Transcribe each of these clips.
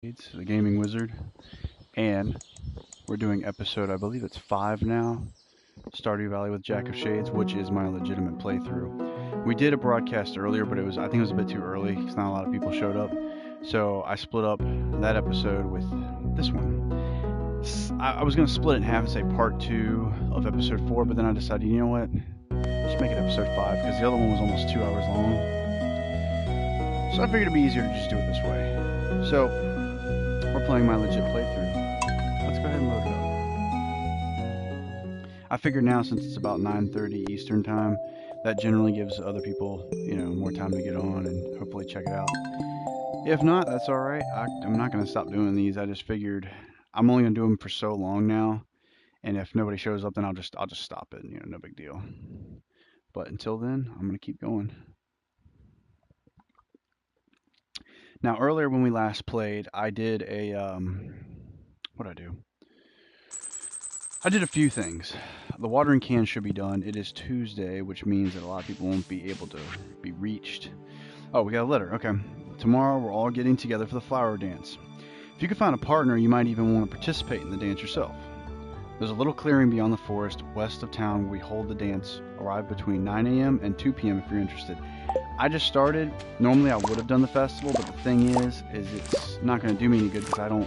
It's the Gaming Wizard, and we're doing episode, I believe it's 5 now, Stardew Valley with Jack of Shades, which is my legitimate playthrough. We did a broadcast earlier, but I think it was a bit too early because not a lot of people showed up. So I split up that episode with this one. I was going to split it in half and say part 2 of episode 4, but then I decided, you know what? Just make it episode 5 because the other one was almost 2 hours long. So I figured it'd be easier to just do it this way. So we're playing my legit playthrough. Let's go ahead and load it up. I figured now, since it's about 9:30 Eastern time, that generally gives other people, more time to get on and hopefully check it out. If not, that's all right. I'm not going to stop doing these. I just figured I'm only going to do them for so long now, and if nobody shows up, then I'll just stop it. No big deal. But until then, I'm going to keep going. Now, earlier when we last played, I did a what did I do? I did a few things. The watering can should be done. It is Tuesday, which means that a lot of people won't be able to be reached. Oh, we got a letter. Okay. Tomorrow we're all getting together for the flower dance. If you could find a partner, you might even want to participate in the dance yourself. There's a little clearing beyond the forest west of town where we hold the dance. Arrive between 9 a.m. and 2 p.m. if you're interested. I just started. Normally I would have done the festival, but the thing is it's not going to do me any good because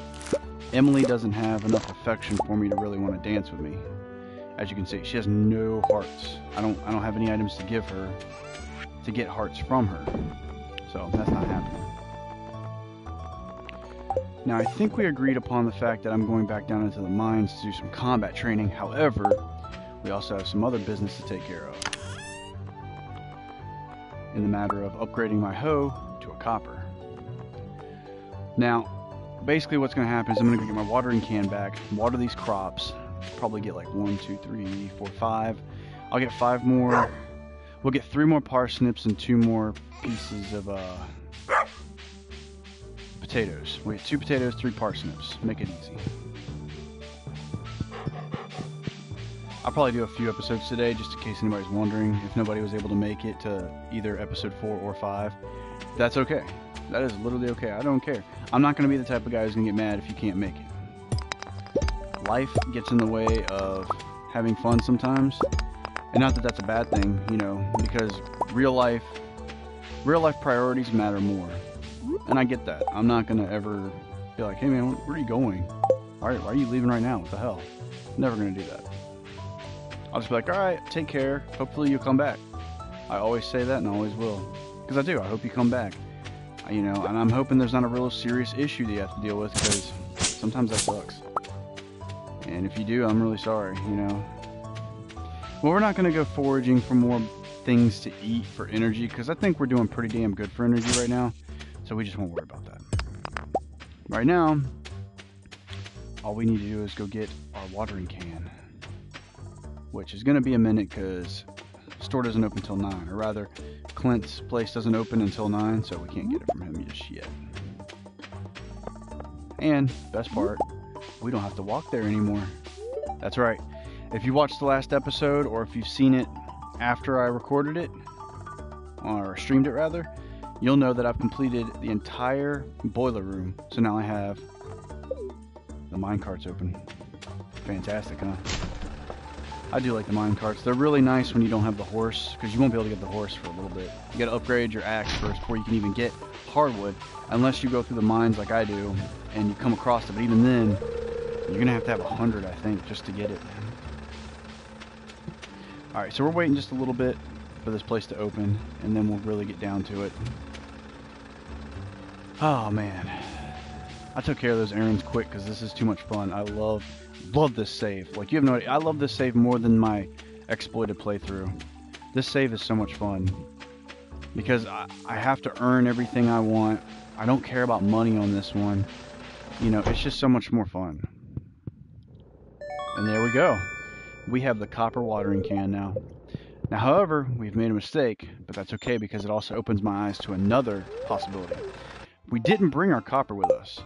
Emily doesn't have enough affection for me to really want to dance with me. As you can see, she has no hearts. I don't have any items to give her to get hearts from her. So that's not happening. Now I think we agreed upon the fact that I'm going back down into the mines to do some combat training. However, we also have some other business to take care of. In the matter of upgrading my hoe to a copper. Now, basically what's going to happen is I'm going to go get my watering can back, water these crops, probably get like 1, 2, 3, 4, 5. I'll get 5 more. We'll get 3 more parsnips and 2 more pieces of potatoes. We get 2 potatoes, 3 parsnips. Make it easy. I'll probably do a few episodes today just in case anybody's wondering if nobody was able to make it to either episode 4 or 5. That's okay. That is literally okay. I don't care. I'm not going to be the type of guy who's going to get mad if you can't make it. Life gets in the way of having fun sometimes. And not that that's a bad thing, because real life priorities matter more. And I get that. I'm not going to ever be like, hey man, where are you going? Why are you leaving right now? What the hell? I'm never going to do that. I'll just be like, alright, take care. Hopefully you'll come back. I always say that and I always will. Because I do. I hope you come back. And I'm hoping there's not a real serious issue that you have to deal with because sometimes that sucks. And if you do, I'm really sorry, Well, we're not going to go foraging for more things to eat for energy because I think we're doing pretty damn good for energy right now. So we just won't worry about that. Right now, all we need to do is go get our watering can. Which is going to be a minute because the store doesn't open until 9. Or rather, Clint's place doesn't open until 9, so we can't get it from him just yet. And, best part, we don't have to walk there anymore. That's right. If you watched the last episode, or if you've seen it after I recorded it, or streamed it rather, you'll know that I've completed the entire boiler room. So now I have the minecarts open. Fantastic, huh? I do like the mine carts. They're really nice when you don't have the horse, because you won't be able to get the horse for a little bit. You gotta upgrade your axe first before you can even get hardwood, unless you go through the mines like I do, and you come across it. But even then, you're gonna have 100, I think, just to get it. Alright, so we're waiting just a little bit for this place to open, and then we'll really get down to it. Oh, man. I took care of those errands quick, because this is too much fun. I love this save. Like, you have no idea. I love this save more than my exploited playthrough. This save is so much fun because I have to earn everything I want. I don't care about money on this one. It's just so much more fun. And there we go. We have the copper watering can now. Now, however, we've made a mistake, but that's okay because it also opens my eyes to another possibility. We didn't bring our copper with us,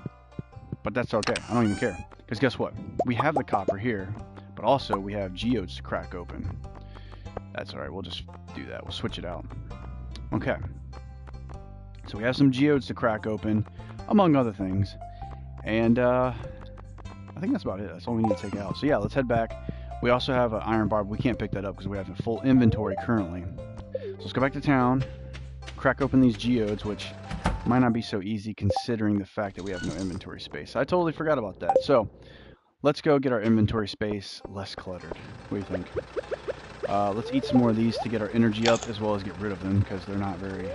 but that's okay. I don't even care. Because guess what? We have the copper here, but also we have geodes to crack open. That's alright, we'll just do that. We'll switch it out. Okay. So we have some geodes to crack open, among other things. And I think that's about it. That's all we need to take out. So yeah, let's head back. We also have an iron barb. We can't pick that up because we have a full inventory currently. So let's go back to town, crack open these geodes, which might not be so easy considering the fact that we have no inventory space. I totally forgot about that. So let's go get our inventory space less cluttered. What do you think? Let's eat some more of these to get our energy up, as well as get rid of them because they're not very...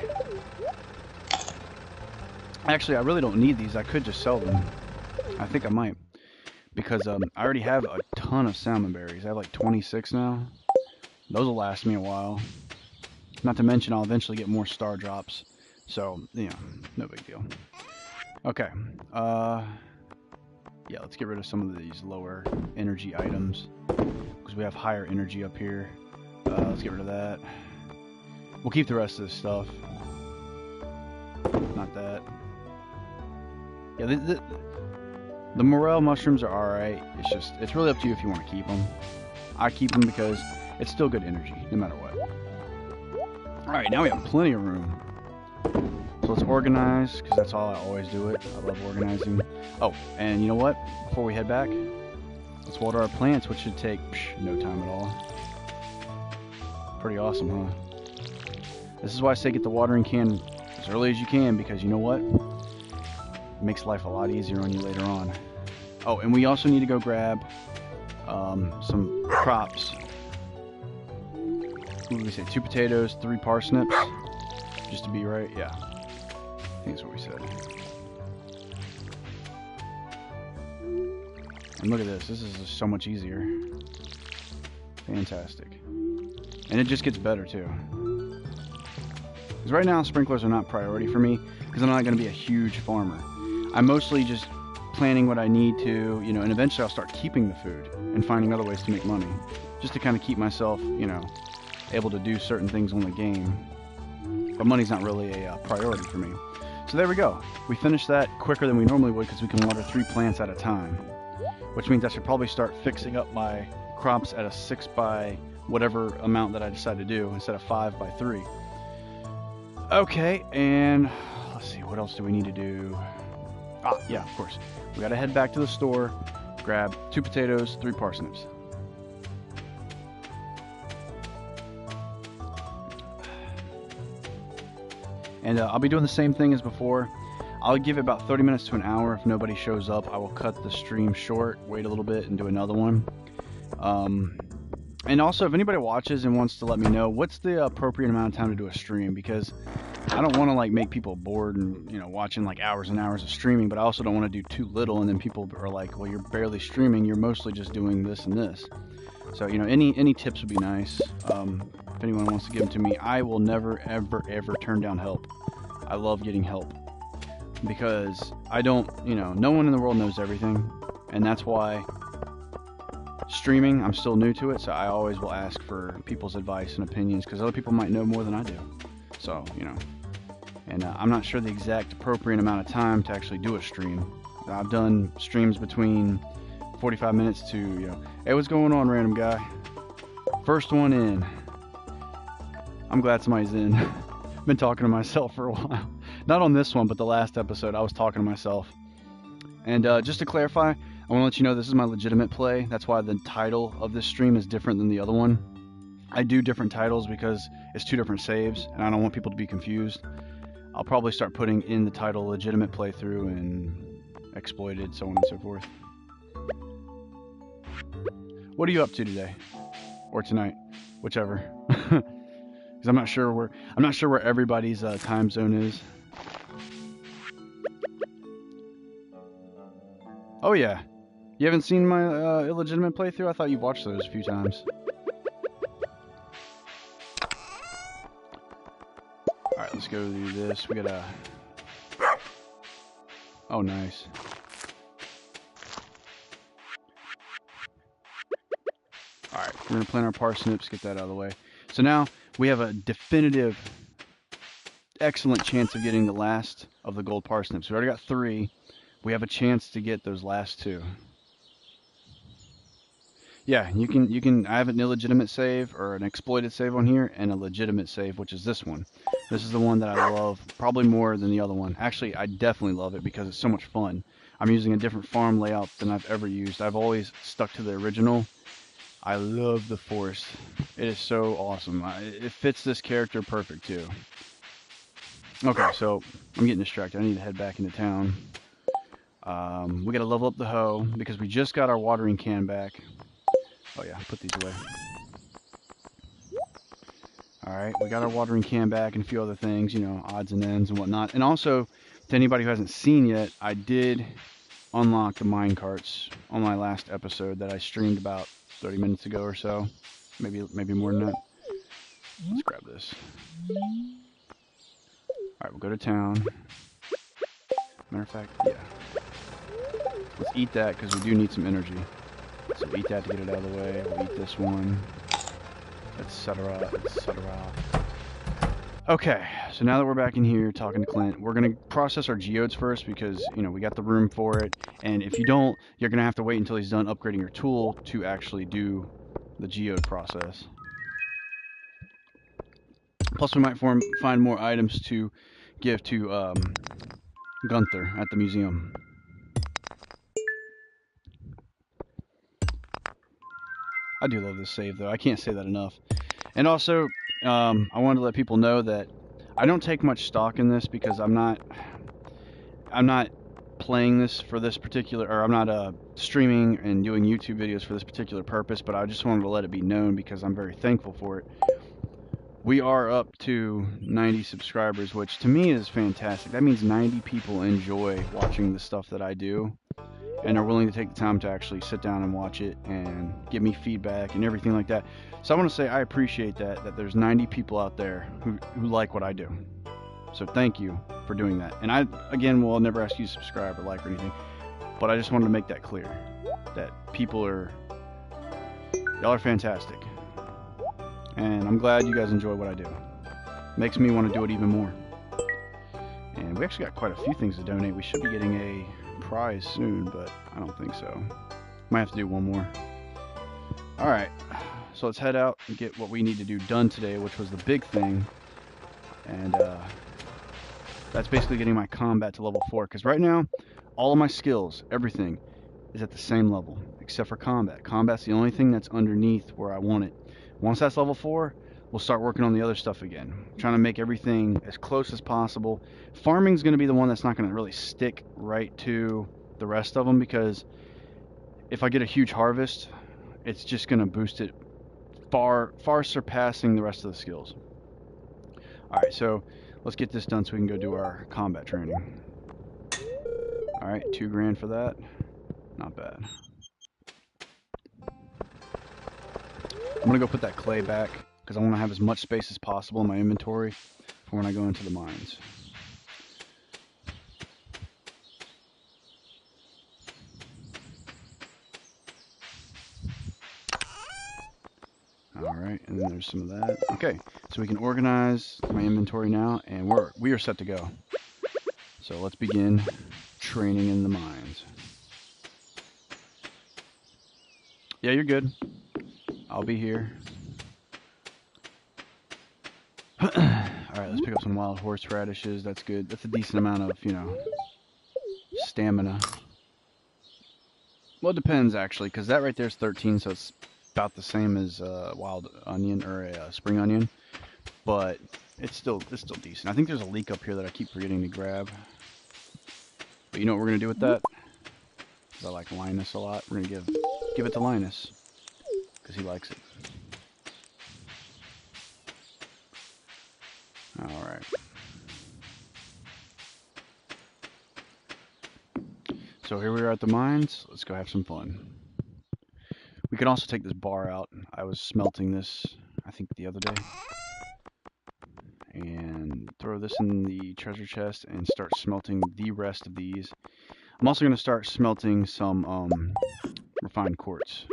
Actually, I really don't need these. I could just sell them. I think I might. Because I already have a ton of salmon berries. I have like 26 now. Those will last me a while. Not to mention I'll eventually get more star drops. So, you know, no big deal. Okay. Yeah, let's get rid of some of these lower energy items. Because we have higher energy up here. Let's get rid of that. We'll keep the rest of this stuff. Not that. Yeah, the morel mushrooms are alright. It's just, it's really up to you if you want to keep them. I keep them because it's still good energy, no matter what. Alright, now we have plenty of room. So let's organize, because that's all I always do it. I love organizing. Oh, and you know what? Before we head back, let's water our plants, which should take no time at all. Pretty awesome, huh? This is why I say get the watering can as early as you can, because you know what? It makes life a lot easier on you later on. Oh, and we also need to go grab some crops. What did we say? 2 potatoes, 3 parsnips. Just to be right, yeah. I think that's what we said. And look at this. This is just so much easier. Fantastic. And it just gets better too. Because right now sprinklers are not priority for me because I'm not going to be a huge farmer. I'm mostly just planning what I need to, you know, and eventually I'll start keeping the food and finding other ways to make money. Just to kind of keep myself, you know, able to do certain things on the game. But money's not really a priority for me. So there we go. We finished that quicker than we normally would because we can water 3 plants at a time. Which means I should probably start fixing up my crops at a 6 by whatever amount that I decide to do instead of 5 by 3. Okay, and let's see, what else do we need to do? Ah, yeah, of course. We gotta head back to the store, grab 2 potatoes, 3 parsnips. And I'll be doing the same thing as before. I'll give it about 30 minutes to an hour. If nobody shows up, I will cut the stream short, wait a little bit, and do another one. And also, if anybody watches and wants to let me know, what's the appropriate amount of time to do a stream? Because I don't want to like make people bored and, you know, watching like hours and hours of streaming, but I also don't want to do too little and then people are like, well, you're barely streaming, you're mostly just doing this and this. So, you know, any tips would be nice. If anyone wants to give them to me, I will never, ever, ever turn down help. I love getting help. Because I don't, you know, no one in the world knows everything. And that's why streaming, I'm still new to it, so I always will ask for people's advice and opinions, because other people might know more than I do. So, you know, and I'm not sure the exact appropriate amount of time to actually do a stream. I've done streams between 45 minutes to, you know, hey, what's going on, random guy? First one in. I'm glad somebody's in. Been talking to myself for a while. Not on this one, but the last episode, I was talking to myself. And just to clarify, I want to let you know this is my legitimate play. That's why the title of this stream is different than the other one. I do different titles because it's 2 different saves, and I don't want people to be confused. I'll probably start putting in the title legitimate playthrough and exploited, so on and so forth. What are you up to today? Or tonight? Whichever. Because I'm not sure where everybody's time zone is. Oh yeah, you haven't seen my illegitimate playthrough? I thought you've watched those a few times. Alright, let's go do this. We gotta... Oh, nice. Alright, we're gonna plant our parsnips, get that out of the way. So now, we have a definitive, excellent chance of getting the last of the gold parsnips. We already got 3. We have a chance to get those last 2. Yeah, you can. I have an illegitimate save or an exploited save on here, and a legitimate save, which is this one. This is the one that I love probably more than the other one. Actually, I definitely love it because it's so much fun. I'm using a different farm layout than I've ever used. I've always stuck to the original. I love the forest. It is so awesome. It fits this character perfect too. Okay, so I'm getting distracted. I need to head back into town. We gotta level up the hoe because we just got our watering can back. Oh yeah, put these away. Alright, we got our watering can back and a few other things, you know, odds and ends and whatnot. And also, to anybody who hasn't seen yet, I did unlock the mine carts on my last episode that I streamed about 30 minutes ago or so. Maybe more than that. Let's grab this. Alright, we'll go to town. Matter of fact, yeah. Let's eat that because we do need some energy. So eat that to get it out of the way. We'll eat this one. Etc. Etc. Okay, so now that we're back in here talking to Clint, we're going to process our geodes first because, you know, we got the room for it. And if you don't, you're going to have to wait until he's done upgrading your tool to actually do the geode process. Plus, we might find more items to give to Gunther at the museum. I do love this save, though. I can't say that enough. And also, I wanted to let people know that I don't take much stock in this because I'm not playing this for this particular, or I'm not streaming and doing YouTube videos for this particular purpose, but I just wanted to let it be known because I'm very thankful for it. We are up to 90 subscribers, which to me is fantastic. That means 90 people enjoy watching the stuff that I do and are willing to take the time to actually sit down and watch it and give me feedback and everything like that. So I want to say I appreciate that there's 90 people out there who like what I do. So thank you for doing that. And I, again, will never ask you to subscribe or like or anything, but I just wanted to make that clear, that y'all are fantastic. And I'm glad you guys enjoy what I do. Makes me want to do it even more. And we actually got quite a few things to donate. We should be getting a prize soon, but I don't think so. Might have to do one more. Alright, so let's head out and get what we need to do done today, which was the big thing. And that's basically getting my combat to level 4, because right now, all of my skills, everything, is at the same level, except for combat. Combat's the only thing that's underneath where I want it. Once that's level 4, we'll start working on the other stuff again. Trying to make everything as close as possible. Farming's going to be the one that's not going to really stick right to the rest of them, because if I get a huge harvest, it's just going to boost it far surpassing the rest of the skills. Alright, so let's get this done so we can go do our combat training. Alright, $2 grand for that. Not bad. I'm going to go put that clay back because I want to have as much space as possible in my inventory for when I go into the mines. Alright, and then there's some of that. Okay, so we can organize my inventory now, and we are set to go. So let's begin training in the mines. Yeah, you're good. I'll be here. Alright, let's pick up some wild horseradishes. That's good. That's a decent amount of, you know, stamina. Well, it depends, actually, because that right there is 13, so it's about the same as wild onion or a spring onion. But it's still decent. I think there's a leek up here that I keep forgetting to grab. But you know what we're going to do with that? Because I like Linus a lot. We're going to give it to Linus. Because he likes it. Alright. So here we are at the mines. Let's go have some fun. We can also take this bar out. I was smelting this, I think, the other day. And throw this in the treasure chest and start smelting the rest of these. I'm also going to start smelting some refined quartz.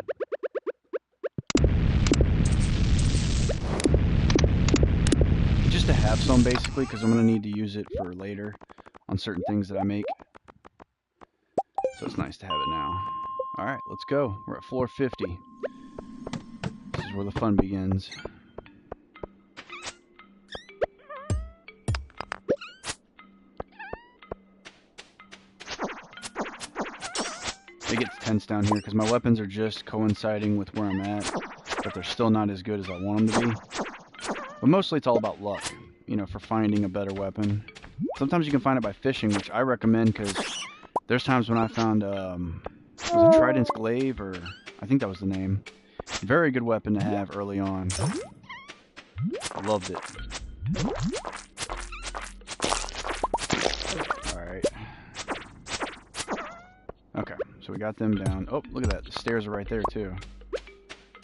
Just to have some, basically, because I'm going to need to use it for later on certain things that I make. So it's nice to have it now. Alright, let's go. We're at floor 50. This is where the fun begins. It gets tense down here because my weapons are just coinciding with where I'm at, but they're still not as good as I want them to be. But mostly it's all about luck, you know, for finding a better weapon. Sometimes you can find it by fishing, which I recommend because there's times when I found, was it Trident's Glaive, or I think that was the name. Very good weapon to have early on. I loved it. Alright. Okay, so we got them down. Oh, look at that. The stairs are right there, too.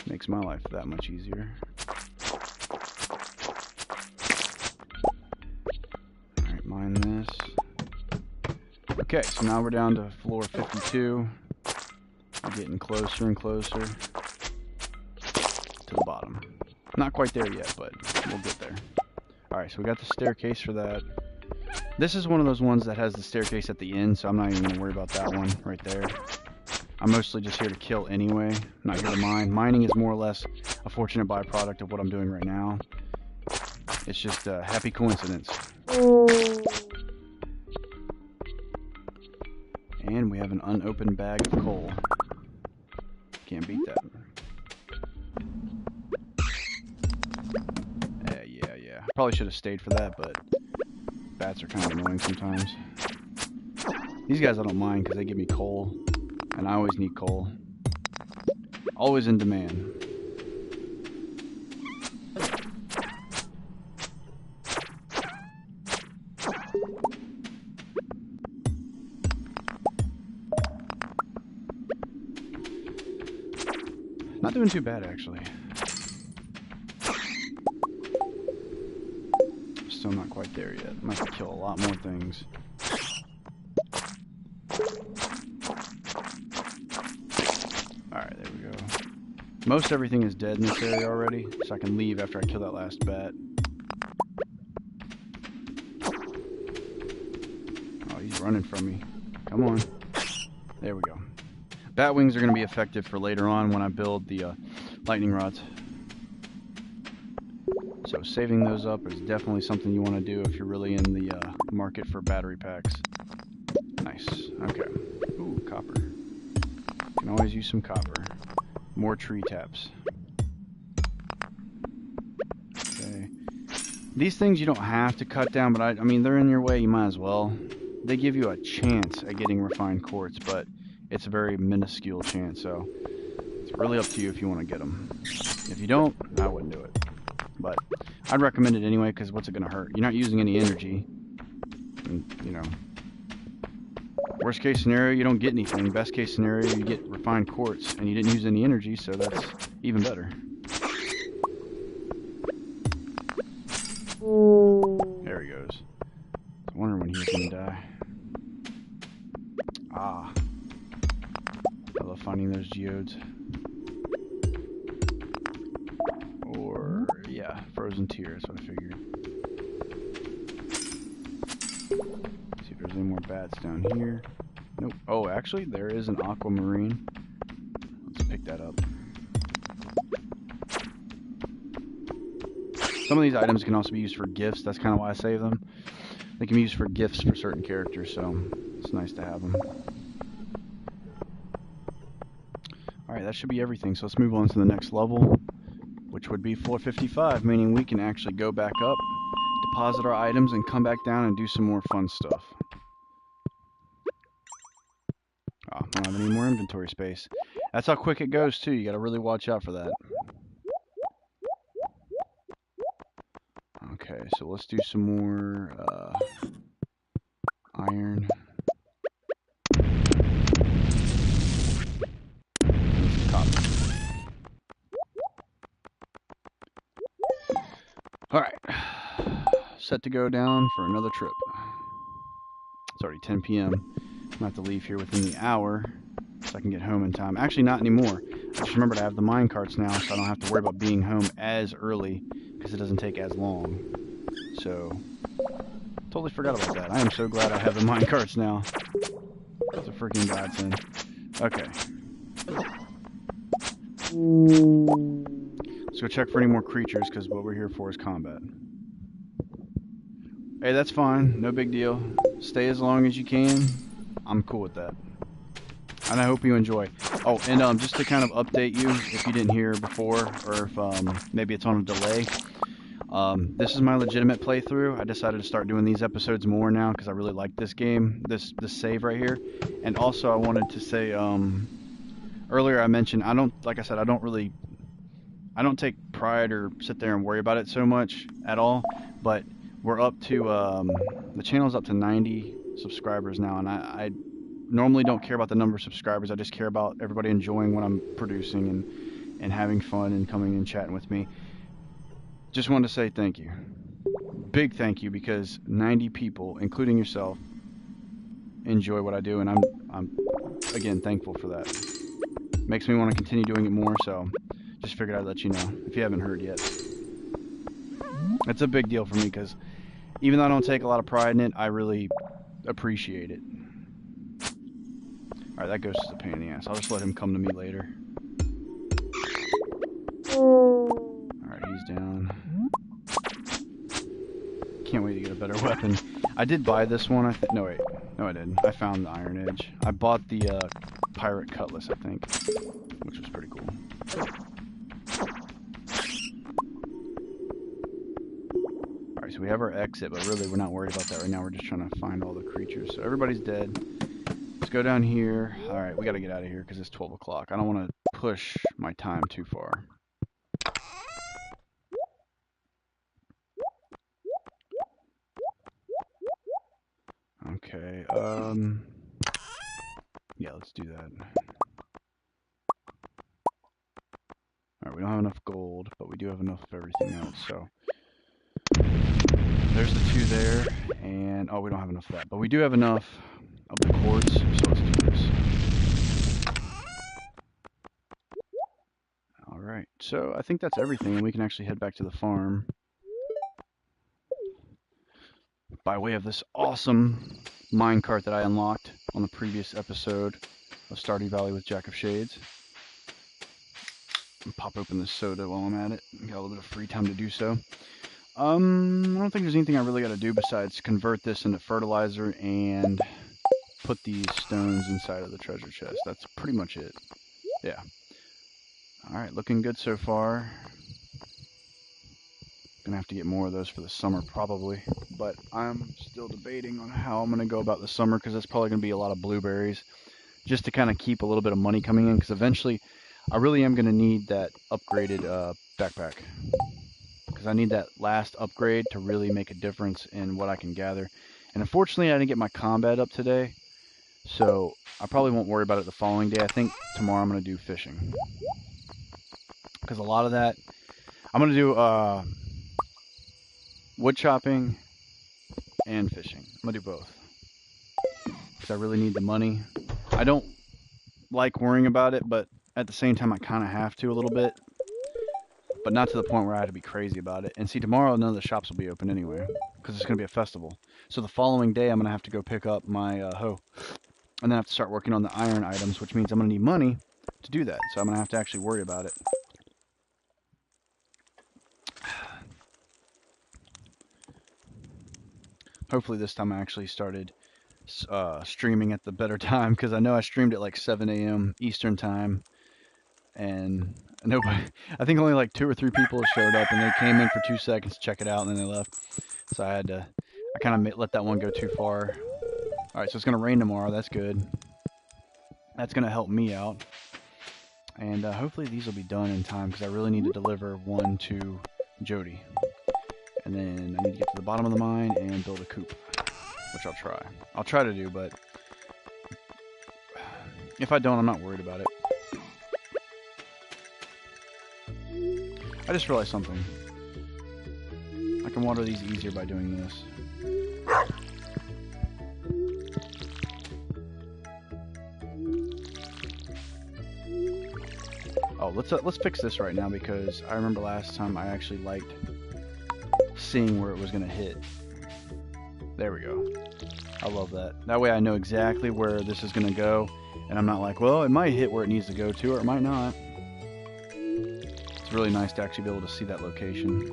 Makes my life that much easier. Alright, mine this. Okay, so now we're down to floor 52. We're getting closer and closer to the bottom. Not quite there yet, but we'll get there. Alright, so we got the staircase for that. This is one of those ones that has the staircase at the end, so I'm not even going to worry about that one right there. I'm mostly just here to kill anyway. I'm not here to mine. Mining is more or less a fortunate byproduct of what I'm doing right now. It's just a happy coincidence. And we have an unopened bag of coal. Can't beat that. Yeah. Probably should have stayed for that, but bats are kind of annoying sometimes. These guys I don't mind because they give me coal, and I always need coal. Always in demand. Not doing too bad, actually. Still not quite there yet. I might have to kill a lot more things. Alright, there we go. Most everything is dead in this area already, so I can leave after I kill that last bat. Oh, he's running from me. Come on. There we go. Bat wings are going to be effective for later on when I build the lightning rods. So saving those up is definitely something you want to do if you're really in the market for battery packs. Nice. Okay. Ooh, copper. Can always use some copper. More tree taps. Okay. These things you don't have to cut down, but I mean, they're in your way, you might as well. They give you a chance at getting refined quartz, but it's a very minuscule chance, so it's really up to you if you want to get them. If you don't, I wouldn't do it. But I'd recommend it anyway, because what's it going to hurt? You're not using any energy. And, you know, worst case scenario, you don't get anything. Best case scenario, you get refined quartz, and you didn't use any energy, so that's even better. There he goes. I was wondering when he was going to die. Ah. I love finding those geodes. Or, yeah, frozen tears, what I figured. See if there's any more bats down here. Nope. Oh, actually, there is an aquamarine. Let's pick that up. Some of these items can also be used for gifts. That's kind of why I save them. They can be used for gifts for certain characters, so it's nice to have them. Alright, that should be everything. So let's move on to the next level, which would be floor 55, meaning we can actually go back up, deposit our items, and come back down and do some more fun stuff. Oh, I don't have any more inventory space. That's how quick it goes, too. You gotta really watch out for that. Okay, so let's do some more iron. Copper. Alright. Set to go down for another trip. It's already 10 p.m. I'm gonna have to leave here within the hour so I can get home in time. Actually, not anymore. I just remembered I have the mine carts now, so I don't have to worry about being home as early because it doesn't take as long. So, totally forgot about that. I am so glad I have the mine carts now. It's a freaking godsend. Okay. Let's go check for any more creatures because what we're here for is combat. Hey, that's fine. No big deal. Stay as long as you can. I'm cool with that. and I hope you enjoy. Oh, and just to kind of update you, if you didn't hear before, or if maybe it's on a delay, this is my legitimate playthrough. I decided to start doing these episodes more now because I really like this game, this save right here. And also, I wanted to say, earlier I mentioned like I said, I don't take pride or sit there and worry about it so much at all. But we're up to the channel's up to 90 subscribers now, and I normally don't care about the number of subscribers. I just care about everybody enjoying what I'm producing and having fun and coming and chatting with me. Just wanted to say thank you. Big thank you, because 90 people, including yourself, enjoy what I do, and I'm again thankful for that. Makes me want to continue doing it more, so just figured I'd let you know if you haven't heard yet. It's a big deal for me because even though I don't take a lot of pride in it, I really appreciate it. Alright, that ghost is a pain in the ass. I'll just let him come to me later. Alright, he's down. Can't wait to get a better weapon. I did buy this one, no wait. No I didn't. I found the Iron Edge. I bought the Pirate Cutlass, I think. Which was pretty cool. Alright, so we have our exit, but really we're not worried about that right now. We're just trying to find all the creatures. So everybody's dead. Let's go down here. Alright, we gotta get out of here because it's 12 o'clock. I don't want to push my time too far. Okay, yeah, let's do that. Alright, we don't have enough gold, but we do have enough of everything else, so. There's the two there, and, oh, we don't have enough of that, but we do have enough of the quartz, so let's do this. Alright, so I think that's everything, and we can actually head back to the farm. By way of this awesome minecart that I unlocked on the previous episode of Stardew Valley with Jack of Shades. Pop open this soda while I'm at it. Got a little bit of free time to do so. I don't think there's anything I really got to do besides convert this into fertilizer and put these stones inside of the treasure chest. That's pretty much it. Yeah. Alright, looking good so far. Gonna have to get more of those for the summer probably, but I'm still debating on how I'm gonna go about the summer, because that's probably gonna be a lot of blueberries just to kind of keep a little bit of money coming in, because eventually I really am gonna need that upgraded backpack, because I need that last upgrade to really make a difference in what I can gather. And unfortunately I didn't get my combat up today, so I probably won't worry about it the following day. I think tomorrow I'm gonna do fishing, because a lot of that I'm gonna do wood chopping and fishing. I'm gonna do both because I really need the money. I don't like worrying about it, but at the same time I kind of have to a little bit, but not to the point where I have to be crazy about it. And see, tomorrow none of the shops will be open anyway because it's gonna be a festival. So the following day I'm gonna have to go pick up my hoe, and then I have to start working on the iron items, which means I'm gonna need money to do that. So I'm gonna have to actually worry about it. Hopefully this time I actually started streaming at the better time, because I know I streamed at like 7 a.m. Eastern time, and nobody, I think only like 2 or 3 people showed up, and they came in for 2 seconds to check it out, and then they left. So I kind of let that one go too far. Alright, so it's going to rain tomorrow. That's good. That's going to help me out. And hopefully these will be done in time, because I really need to deliver one to Jody. And then I need to get to the bottom of the mine and build a coop, which I'll try. I'll try to do, but if I don't, I'm not worried about it. I just realized something. I can water these easier by doing this. Oh, let's fix this right now, because I remember last time I actually liked seeing where it was going to hit. There we go. I love that. That way I know exactly where this is going to go, and I'm not like, well, it might hit where it needs to go to, or it might not. It's really nice to actually be able to see that location.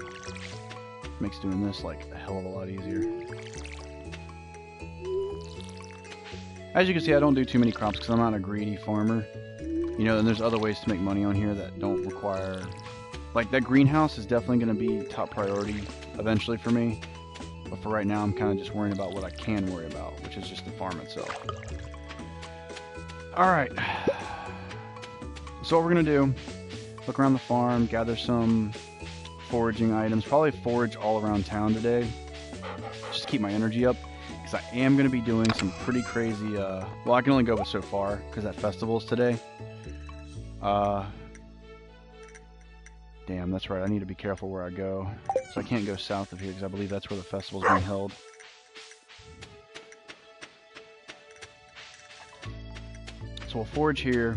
Makes doing this like a hell of a lot easier. As you can see, I don't do too many crops because I'm not a greedy farmer. You know, and there's other ways to make money on here that don't require... Like, that greenhouse is definitely going to be top priority eventually for me. But for right now, I'm kind of just worrying about what I can worry about, which is just the farm itself. Alright. So what we're going to do, look around the farm, gather some foraging items. Probably forage all around town today, just to keep my energy up. Because I am going to be doing some pretty crazy... well, I can only go with so far, because that festival's today. Damn, that's right. I need to be careful where I go. So I can't go south of here because I believe that's where the festival's being held. So we'll forage here.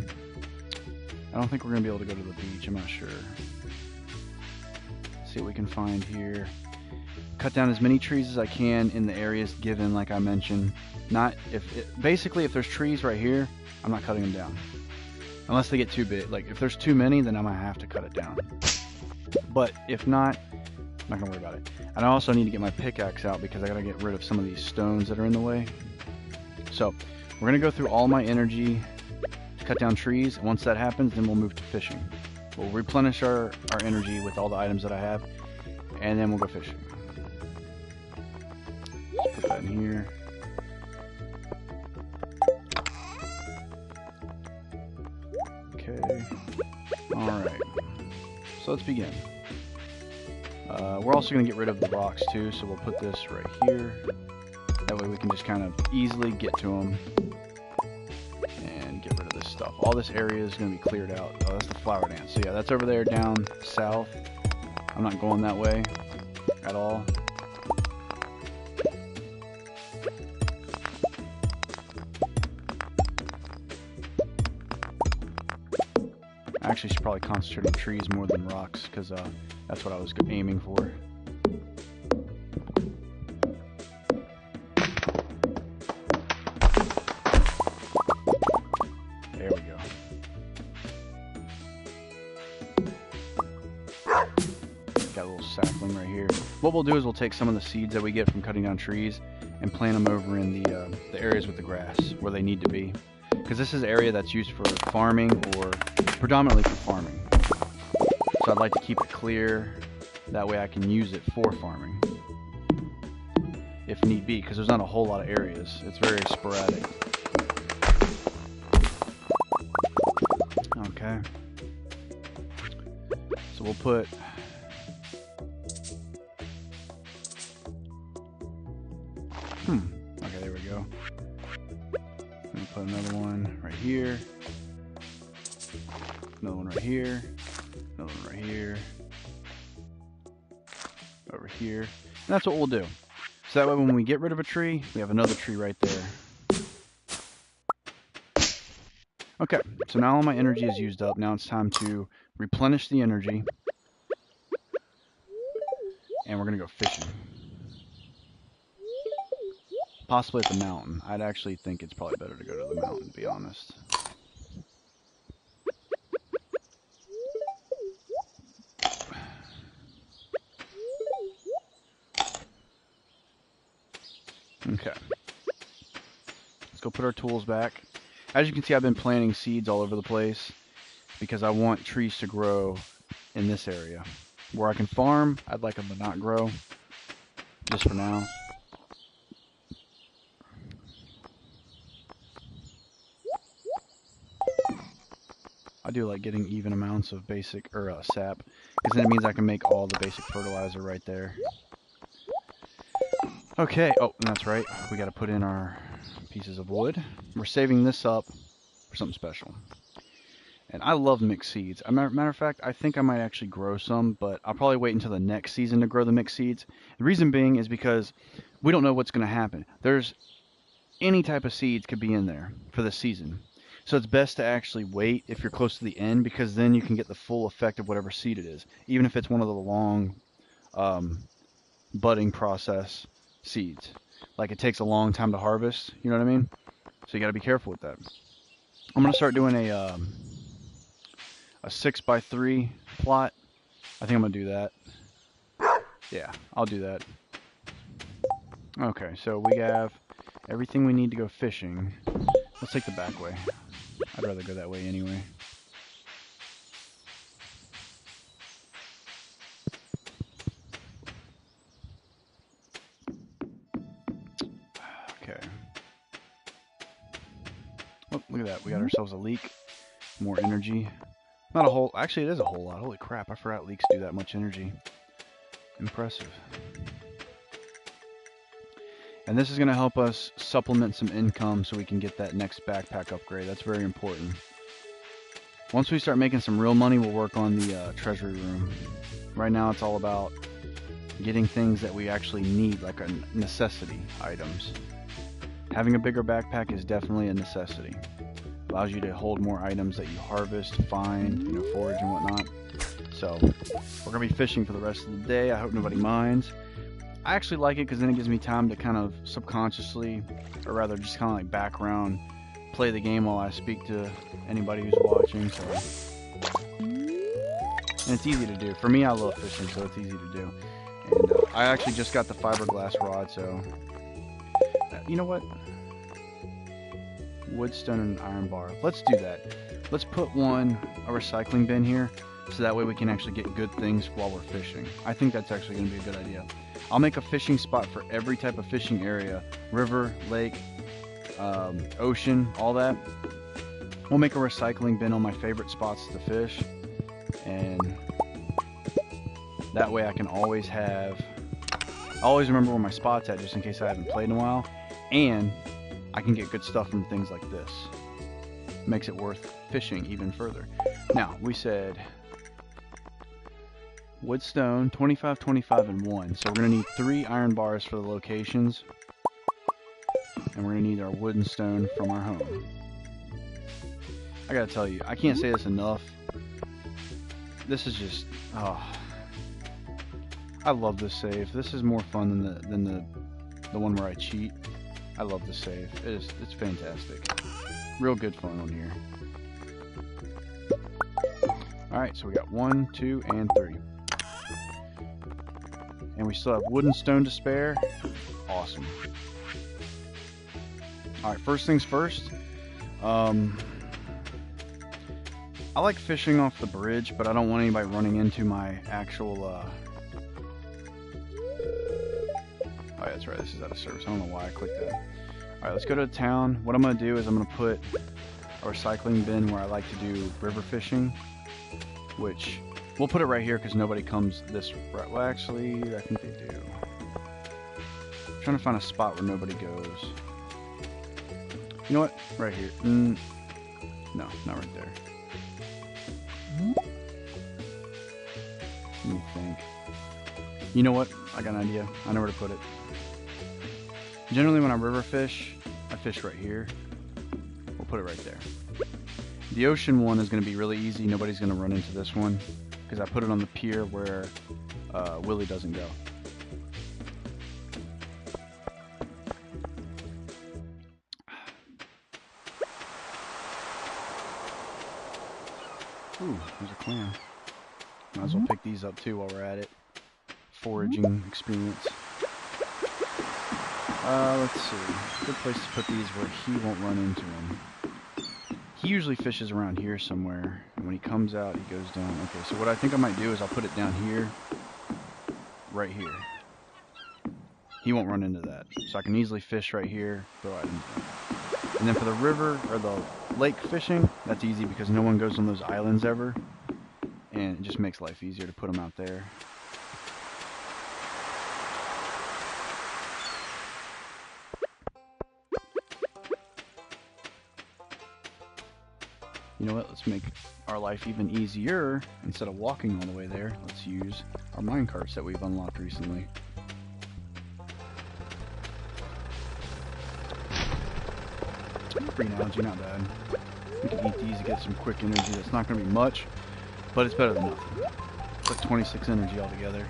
I don't think we're going to be able to go to the beach. I'm not sure. See what we can find here. Cut down as many trees as I can in the areas given, like I mentioned. Basically, if there's trees right here, I'm not cutting them down. Unless they get too big. Like, if there's too many, then I might have to cut it down. But if not, I'm not going to worry about it. And I also need to get my pickaxe out because I got to get rid of some of these stones that are in the way. So, we're going to go through all my energy to cut down trees. And once that happens, then we'll move to fishing. We'll replenish our energy with all the items that I have. And then we'll go fishing. Let's put that in here. Okay. Alright. So let's begin. We're also going to get rid of the rocks too, so we'll put this right here. That way we can just kind of easily get to them and get rid of this stuff. All this area is going to be cleared out. Oh, that's the flower dance. So yeah, that's over there down south. I'm not going that way at all. I actually should probably concentrate on trees more than rocks, because that's what I was aiming for. There we go. Got a little sapling right here. What we'll do is we'll take some of the seeds that we get from cutting down trees and plant them over in the areas with the grass, where they need to be. Because this is an area that's used for farming, or predominantly for farming. So I'd like to keep it clear, that way I can use it for farming, if need be, because there's not a whole lot of areas. It's very sporadic. Okay. So we'll put... Okay, there we go. Put another one right here, another one right here, another one right here, over here, and that's what we'll do. So that way when we get rid of a tree, we have another tree right there. Okay, so now all my energy is used up. Now it's time to replenish the energy, and we're going to go fishing. Possibly at the mountain. I'd actually think it's probably better to go to the mountain, to be honest. Okay. Let's go put our tools back. As you can see, I've been planting seeds all over the place because I want trees to grow in this area. Where I can farm, I'd like them to not grow, just for now. I do like getting even amounts of basic, or sap, because then it means I can make all the basic fertilizer right there. Okay, oh, and that's right, we gotta put in our pieces of wood. We're saving this up for something special. And I love mixed seeds. Matter of fact, I think I might actually grow some, but I'll probably wait until the next season to grow the mixed seeds. The reason being is because we don't know what's gonna happen. There's any type of seeds could be in there for the season. So it's best to actually wait if you're close to the end, because then you can get the full effect of whatever seed it is, even if it's one of the long budding process seeds. Like, it takes a long time to harvest, you know what I mean? So you got to be careful with that. I'm going to start doing a 6x3 plot. I think I'm going to do that. Yeah, I'll do that. Okay, so we have everything we need to go fishing. Let's take the back way. I'd rather go that way anyway. Okay. Oh, look at that. We got ourselves a leek. More energy. Not a whole... Actually, it is a whole lot. Holy crap. I forgot leeks do that much energy. Impressive. And this is going to help us supplement some income so we can get that next backpack upgrade. That's very important. Once we start making some real money, we'll work on the treasury room. Right now, it's all about getting things that we actually need, like a necessity items. Having a bigger backpack is definitely a necessity. Allows you to hold more items that you harvest, find, you know, forage and whatnot. So, we're going to be fishing for the rest of the day. I hope nobody minds. I actually like it because then it gives me time to kind of subconsciously, or rather just kind of like background, play the game while I speak to anybody who's watching. So, and it's easy to do. For me, I love fishing, so it's easy to do. And I actually just got the fiberglass rod, so you know what? Woodstone and iron bar. Let's do that. Let's put a recycling bin here, so that way we can actually get good things while we're fishing. I think that's actually going to be a good idea. I'll make a fishing spot for every type of fishing area. River, lake, ocean, all that. We'll make a recycling bin on my favorite spots to fish. And that way I can always remember where my spot's at just in case I haven't played in a while. And I can get good stuff from things like this. Makes it worth fishing even further. Now, we said woodstone, 25, 25, and 1. So we're going to need 3 iron bars for the locations. And we're going to need our wood and stone from our home. I gotta tell you, I can't say this enough. This is just... oh, I love this save. This is more fun than the one where I cheat. I love this save. It's fantastic. Real good fun on here. Alright, so we got 1, 2, and 3. And we still have wood and stone to spare. Awesome. Alright, first things first. I like fishing off the bridge, but I don't want anybody running into my actual... oh, yeah, that's right. This is out of service. I don't know why I clicked that. Alright, let's go to the town. What I'm going to do is I'm going to put a recycling bin where I like to do river fishing, which we'll put it right here because nobody comes this route. Well, actually, I think they do. I'm trying to find a spot where nobody goes. You know what? Right here. No, not right there. Let me think. You know what? I got an idea. I know where to put it. Generally, when I river fish, I fish right here. We'll put it right there. The ocean one is going to be really easy. Nobody's going to run into this one because I put it on the pier where Willie doesn't go. Ooh, there's a clam. Might as well pick these up too while we're at it. Foraging experience. Let's see. Good place to put these where he won't run into them. He usually fishes around here somewhere, and when he comes out, he goes down. Okay, so what I think I might do is I'll put it down here, right here. He won't run into that. So I can easily fish right here, throw items in. And then for the river, or the lake fishing, that's easy because no one goes on those islands ever. And it just makes life easier to put them out there. You know what, let's make our life even easier. Instead of walking all the way there, let's use our minecarts that we've unlocked recently. Green algae, not bad. We can eat these to get some quick energy. That's not going to be much, but it's better than nothing. It's like 26 energy altogether.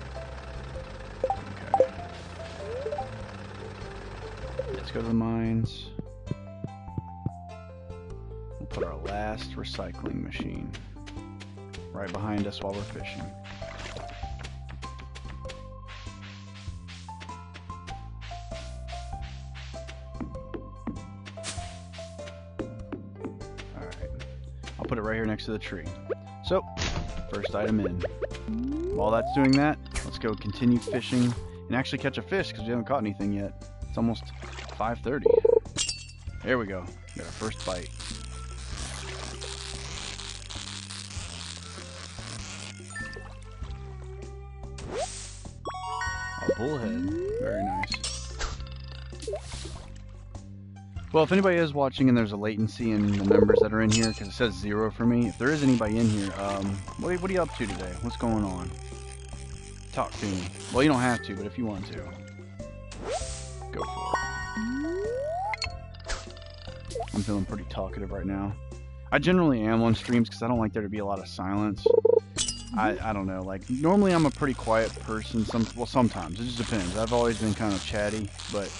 Okay. Let's go to the mines. We'll put our last recycling machine right behind us while we're fishing. I'll put it right here next to the tree. So, first item in. While that's doing that, let's go continue fishing and actually catch a fish because we haven't caught anything yet. It's almost 5:30. There we go. Got our first bite. A bullhead. Very nice. Well, if anybody is watching and there's a latency in the members that are in here, because it says 0 for me, if there is anybody in here, what are you up to today? What's going on? Talk to me. Well, you don't have to, but if you want to, go for it. I'm feeling pretty talkative right now. I generally am on streams because I don't like there to be a lot of silence. I don't know, like, normally I'm a pretty quiet person, sometimes, it just depends. I've always been kind of chatty, but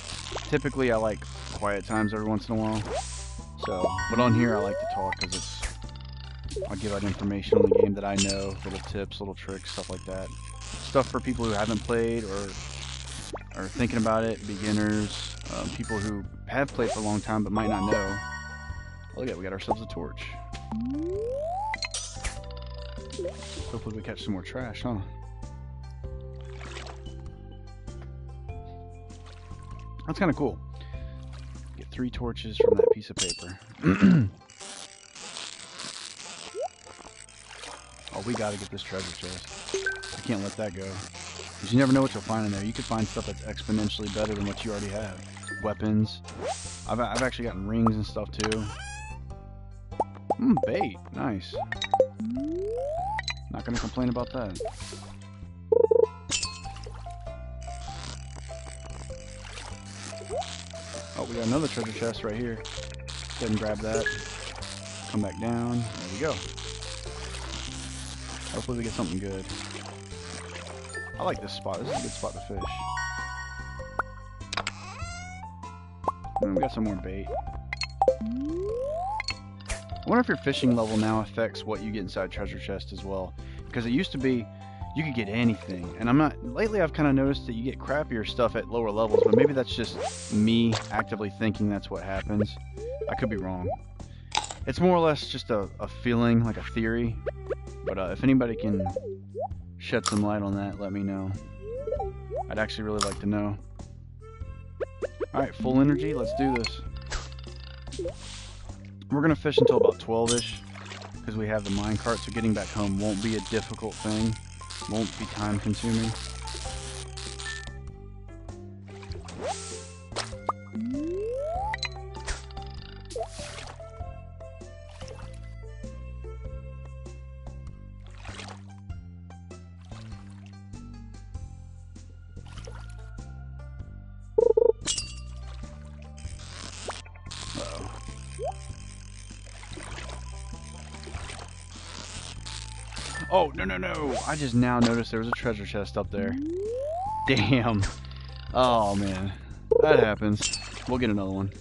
typically I like quiet times every once in a while. So, but on here I like to talk because I'll give out information on the game that I know, little tips, little tricks, stuff like that. Stuff for people who haven't played or are thinking about it, beginners, people who have played for a long time but might not know. Look at it, we got ourselves a torch. Hopefully we catch some more trash, huh? That's kind of cool. Get 3 torches from that piece of paper. Oh, we gotta get this treasure chest. I can't let that go. Because you never know what you'll find in there. You could find stuff that's exponentially better than what you already have. Weapons. I've actually gotten rings and stuff too. Bait. Nice. Not gonna complain about that. Oh, we got another treasure chest right here. Go ahead and grab that. Come back down. There we go. Hopefully we get something good. I like this spot. This is a good spot to fish. And we got some more bait. I wonder if your fishing level now affects what you get inside treasure chest as well. Because it used to be you could get anything. And lately I've kind of noticed that you get crappier stuff at lower levels, but maybe that's just me actively thinking that's what happens. I could be wrong. It's more or less just a feeling, like a theory. But if anybody can shed some light on that, let me know. I'd actually really like to know. Alright, full energy, let's do this. We're going to fish until about 12-ish, because we have the minecart, so getting back home won't be a difficult thing. Won't be time consuming. Oh, no. I just now noticed there was a treasure chest up there. Damn. Oh, man. That happens. We'll get another one.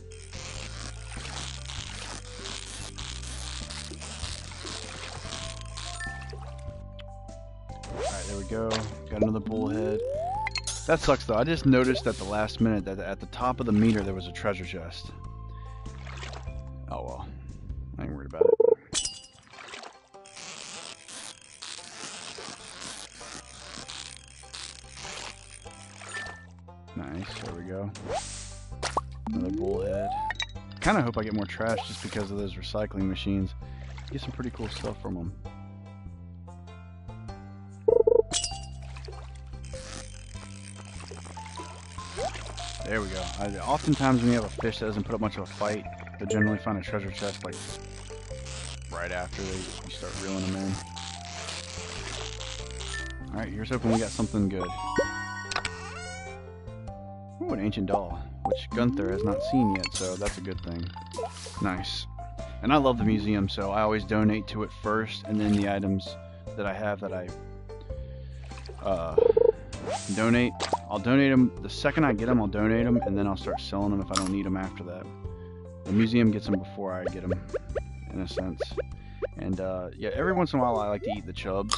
Alright, there we go. Got another bullhead. That sucks, though. I just noticed at the last minute that at the top of the meter there was a treasure chest. Oh, well. I ain't worried about it. Nice, there we go. Another bullhead. Kinda hope I get more trash just because of those recycling machines. Get some pretty cool stuff from them. There we go. Oftentimes when you have a fish that doesn't put up much of a fight, you'll generally find a treasure chest like right after you start reeling them in. Alright, here's hoping we got something good. Ooh, an ancient doll, which Gunther has not seen yet, so that's a good thing. Nice. And I love the museum, so I always donate to it first, and then the items that I have that I donate, I'll donate them. The second I get them, I'll donate them, and then I'll start selling them if I don't need them after that. The museum gets them before I get them, in a sense. And yeah, every once in a while I like to eat the chubs,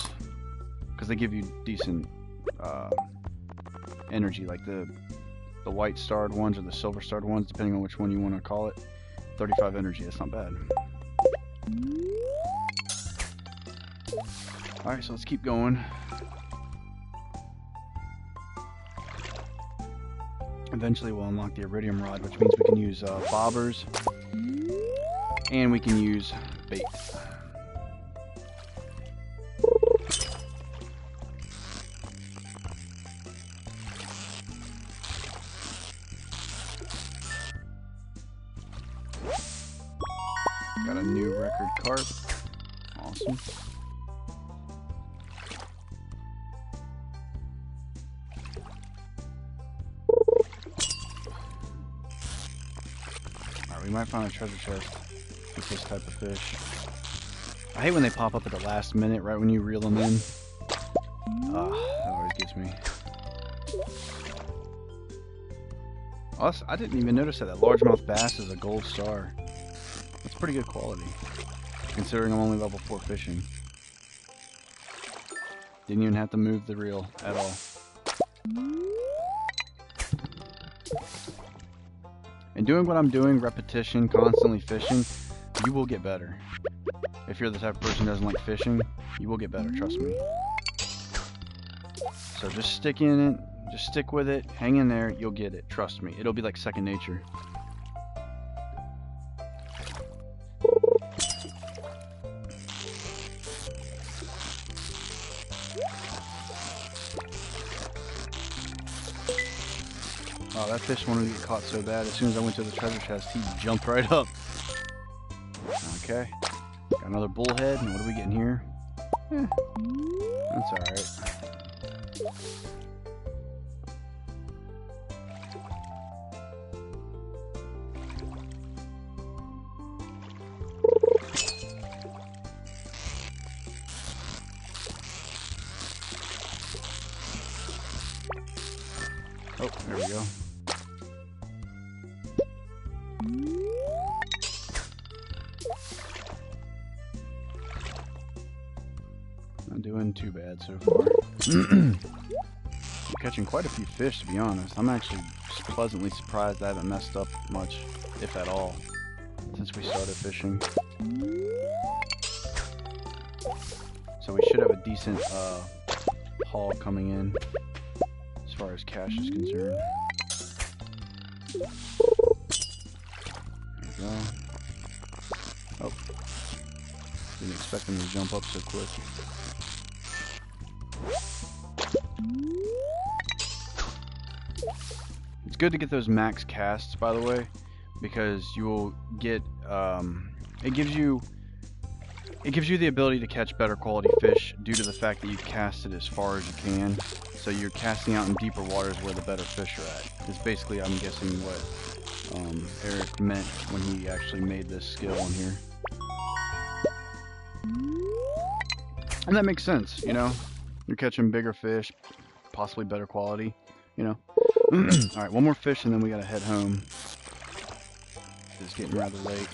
because they give you decent energy, like the white starred ones or the silver starred ones, depending on which one you want to call it. 35 energy, that's not bad. Alright, so let's keep going. Eventually we'll unlock the iridium rod, which means we can use bobbers, and we can use bait. Got a new record carp. Awesome. Alright, we might find a treasure chest with this type of fish. I hate when they pop up at the last minute, right when you reel them in. That always gets me. Also, I didn't even notice that largemouth bass is a gold star. That's pretty good quality, considering I'm only level 4 fishing. Didn't even have to move the reel at all. And doing what I'm doing, repetition, constantly fishing, you will get better. If you're the type of person who doesn't like fishing, you will get better, trust me. So just stick in it, just stick with it, hang in there, you'll get it, trust me. It'll be like second nature. Oh, that fish wanted to get caught so bad. As soon as I went to the treasure chest, he jumped right up. Okay. Got another bullhead. And what are we getting here? That's alright. Oh, there we go. Not doing too bad so far. I'm catching quite a few fish, to be honest. I'm actually just pleasantly surprised I haven't messed up much, if at all, since we started fishing. So we should have a decent haul coming in, as far as cash is concerned. There we go. Oh. Didn't expect them to jump up so quick. It's good to get those max casts, by the way, because you will get it gives you the ability to catch better quality fish due to the fact that you cast it as far as you can. So you're casting out in deeper waters where the better fish are at. Is basically, I'm guessing, what Eric meant when he actually made this skill on here. And that makes sense, you know? You're catching bigger fish, possibly better quality, you know? Alright, one more fish and then we gotta head home. It's getting rather late.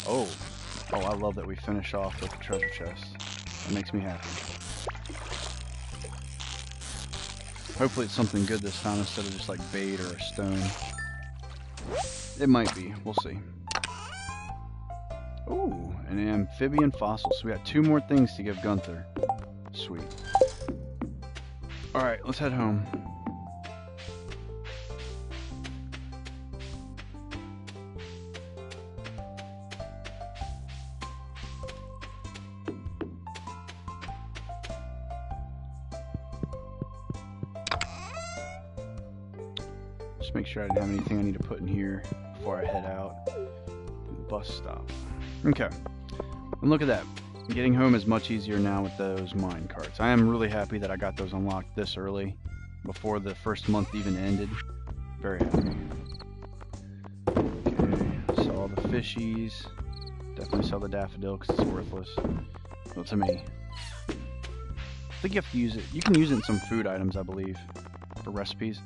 Oh, I love that we finish off with the treasure chest. That makes me happy. Hopefully it's something good this time instead of just like bait or a stone. It might be. We'll see. Ooh, an amphibian fossil. So we got 2 more things to give Gunther. Sweet. Alright, let's head home. Just make sure I didn't have anything I need to put in here before I head out to the bus stop. Okay, and look at that. Getting home is much easier now with those mine carts. I am really happy that I got those unlocked this early, before the first month even ended. Very happy. Okay, saw the fishies. Definitely saw the daffodil because it's worthless. Well, to me. I think you have to use it. You can use it in some food items, I believe, for recipes.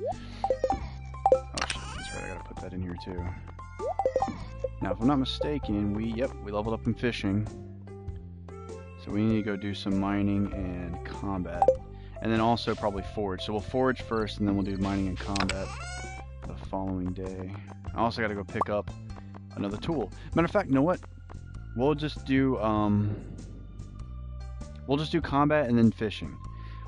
Oh shit, that's right, I gotta put that in here too. Now, if I'm not mistaken, we leveled up in fishing. So we need to go do some mining and combat. And then also probably forage. So we'll forage first and then we'll do mining and combat the following day. I also gotta go pick up another tool. Matter of fact, you know what? We'll just do, We'll just do combat and then fishing.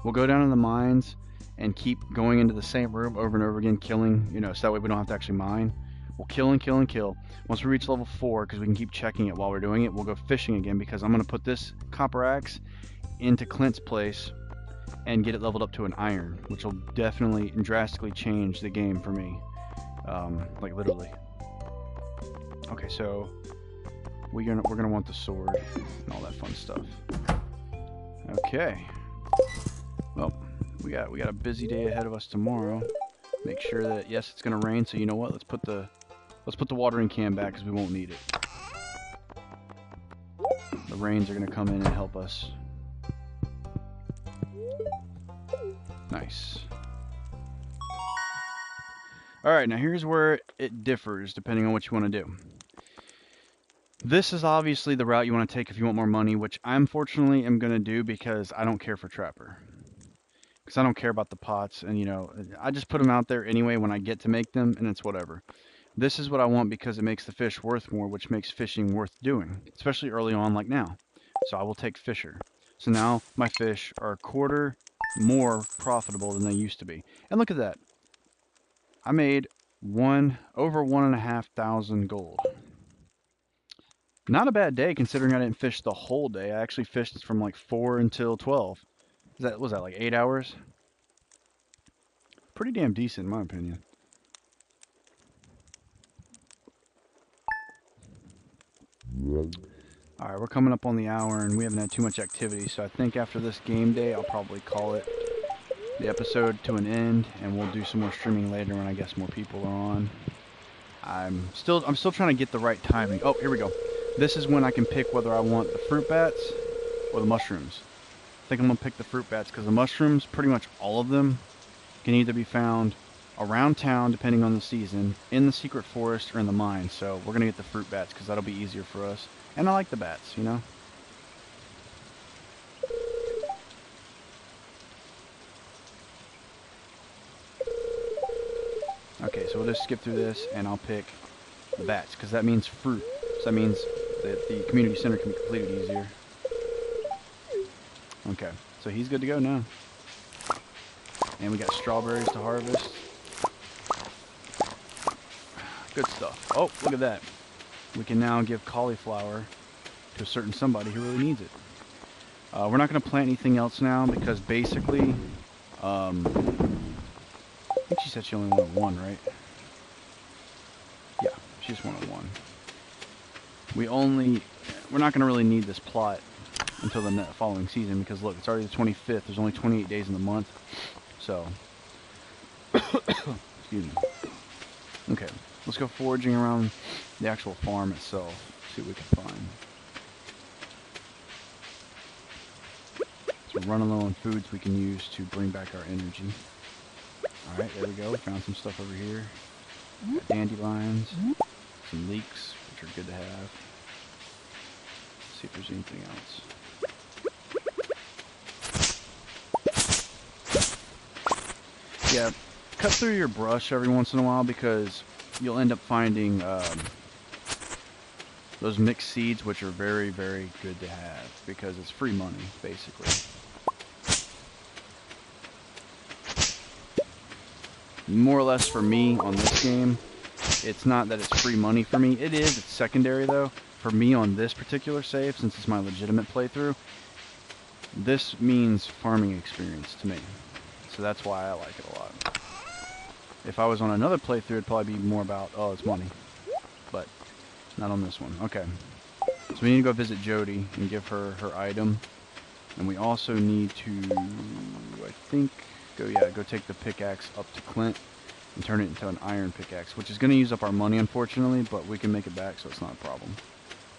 We'll go down in the mines and keep going into the same room over and over again, killing, so that way we don't have to actually mine. We'll kill and kill and kill. Once we reach level 4, because we can keep checking it while we're doing it, we'll go fishing again, because I'm going to put this copper axe into Clint's place and get it leveled up to an iron, which will definitely and drastically change the game for me. Like literally. Okay, so we're gonna want the sword and all that fun stuff. Okay. Well, we got a busy day ahead of us tomorrow. Make sure that, yes, it's gonna rain, so you know what? Let's put the watering can back, because we won't need it. The rains are gonna come in and help us. Nice. Alright, now here's where it differs depending on what you want to do. This is obviously the route you want to take if you want more money, which I unfortunately am going to do because I don't care for Trapper. Because I don't care about the pots, and I just put them out there anyway when I get to make them, and it's whatever. This is what I want because it makes the fish worth more, which makes fishing worth doing, especially early on like now. So I will take Fisher. So now my fish are a quarter more profitable than they used to be. And look at that. I made over 1,500 gold. Not a bad day considering I didn't fish the whole day. I actually fished from like 4 until 12. Was that like 8 hours? Pretty damn decent in my opinion. Alright, we're coming up on the hour and we haven't had too much activity, so I think after this game day I'll probably call it the episode to an end, and we'll do some more streaming later when I guess more people are on. I'm still trying to get the right timing. Oh, here we go. This is when I can pick whether I want the fruit bats or the mushrooms. I think I'm gonna pick the fruit bats because the mushrooms, pretty much all of them, can either be found around town depending on the season, in the secret forest, or in the mine. So we're gonna get the fruit bats because that'll be easier for us. And I like the bats, Okay, so we'll just skip through this, and I'll pick the bats, because that means fruit. So that means that the community center can be completed easier. Okay, so he's good to go now. And we got strawberries to harvest. Good stuff. Oh, look at that. We can now give cauliflower to a certain somebody who really needs it. We're not going to plant anything else now, because basically... I think she said she only wanted 1, right? Yeah, she just wanted 1. We're not going to really need this plot until the following season, because look, it's already the 25th. There's only 28 days in the month. So, excuse me. Okay, let's go foraging around the actual farm itself. See what we can find. So we're running low on foods we can use to bring back our energy. Alright, there we go. We found some stuff over here. Got dandelions, some leeks, which are good to have. Let's see if there's anything else. Yeah, cut through your brush every once in a while, because you'll end up finding those mixed seeds, which are very, very good to have, because it's free money, basically. More or less for me on this game, it's not that it's free money for me. It is, it's secondary though. For me on this particular save, since it's my legitimate playthrough, this means farming experience to me. So that's why I like it a lot. If I was on another playthrough, it'd probably be more about, oh, it's money. But not on this one. Okay. So we need to go visit Jody and give her her item. And we also need to, I think... go take the pickaxe up to Clint and turn it into an iron pickaxe, which is going to use up our money, unfortunately, but we can make it back, so it's not a problem.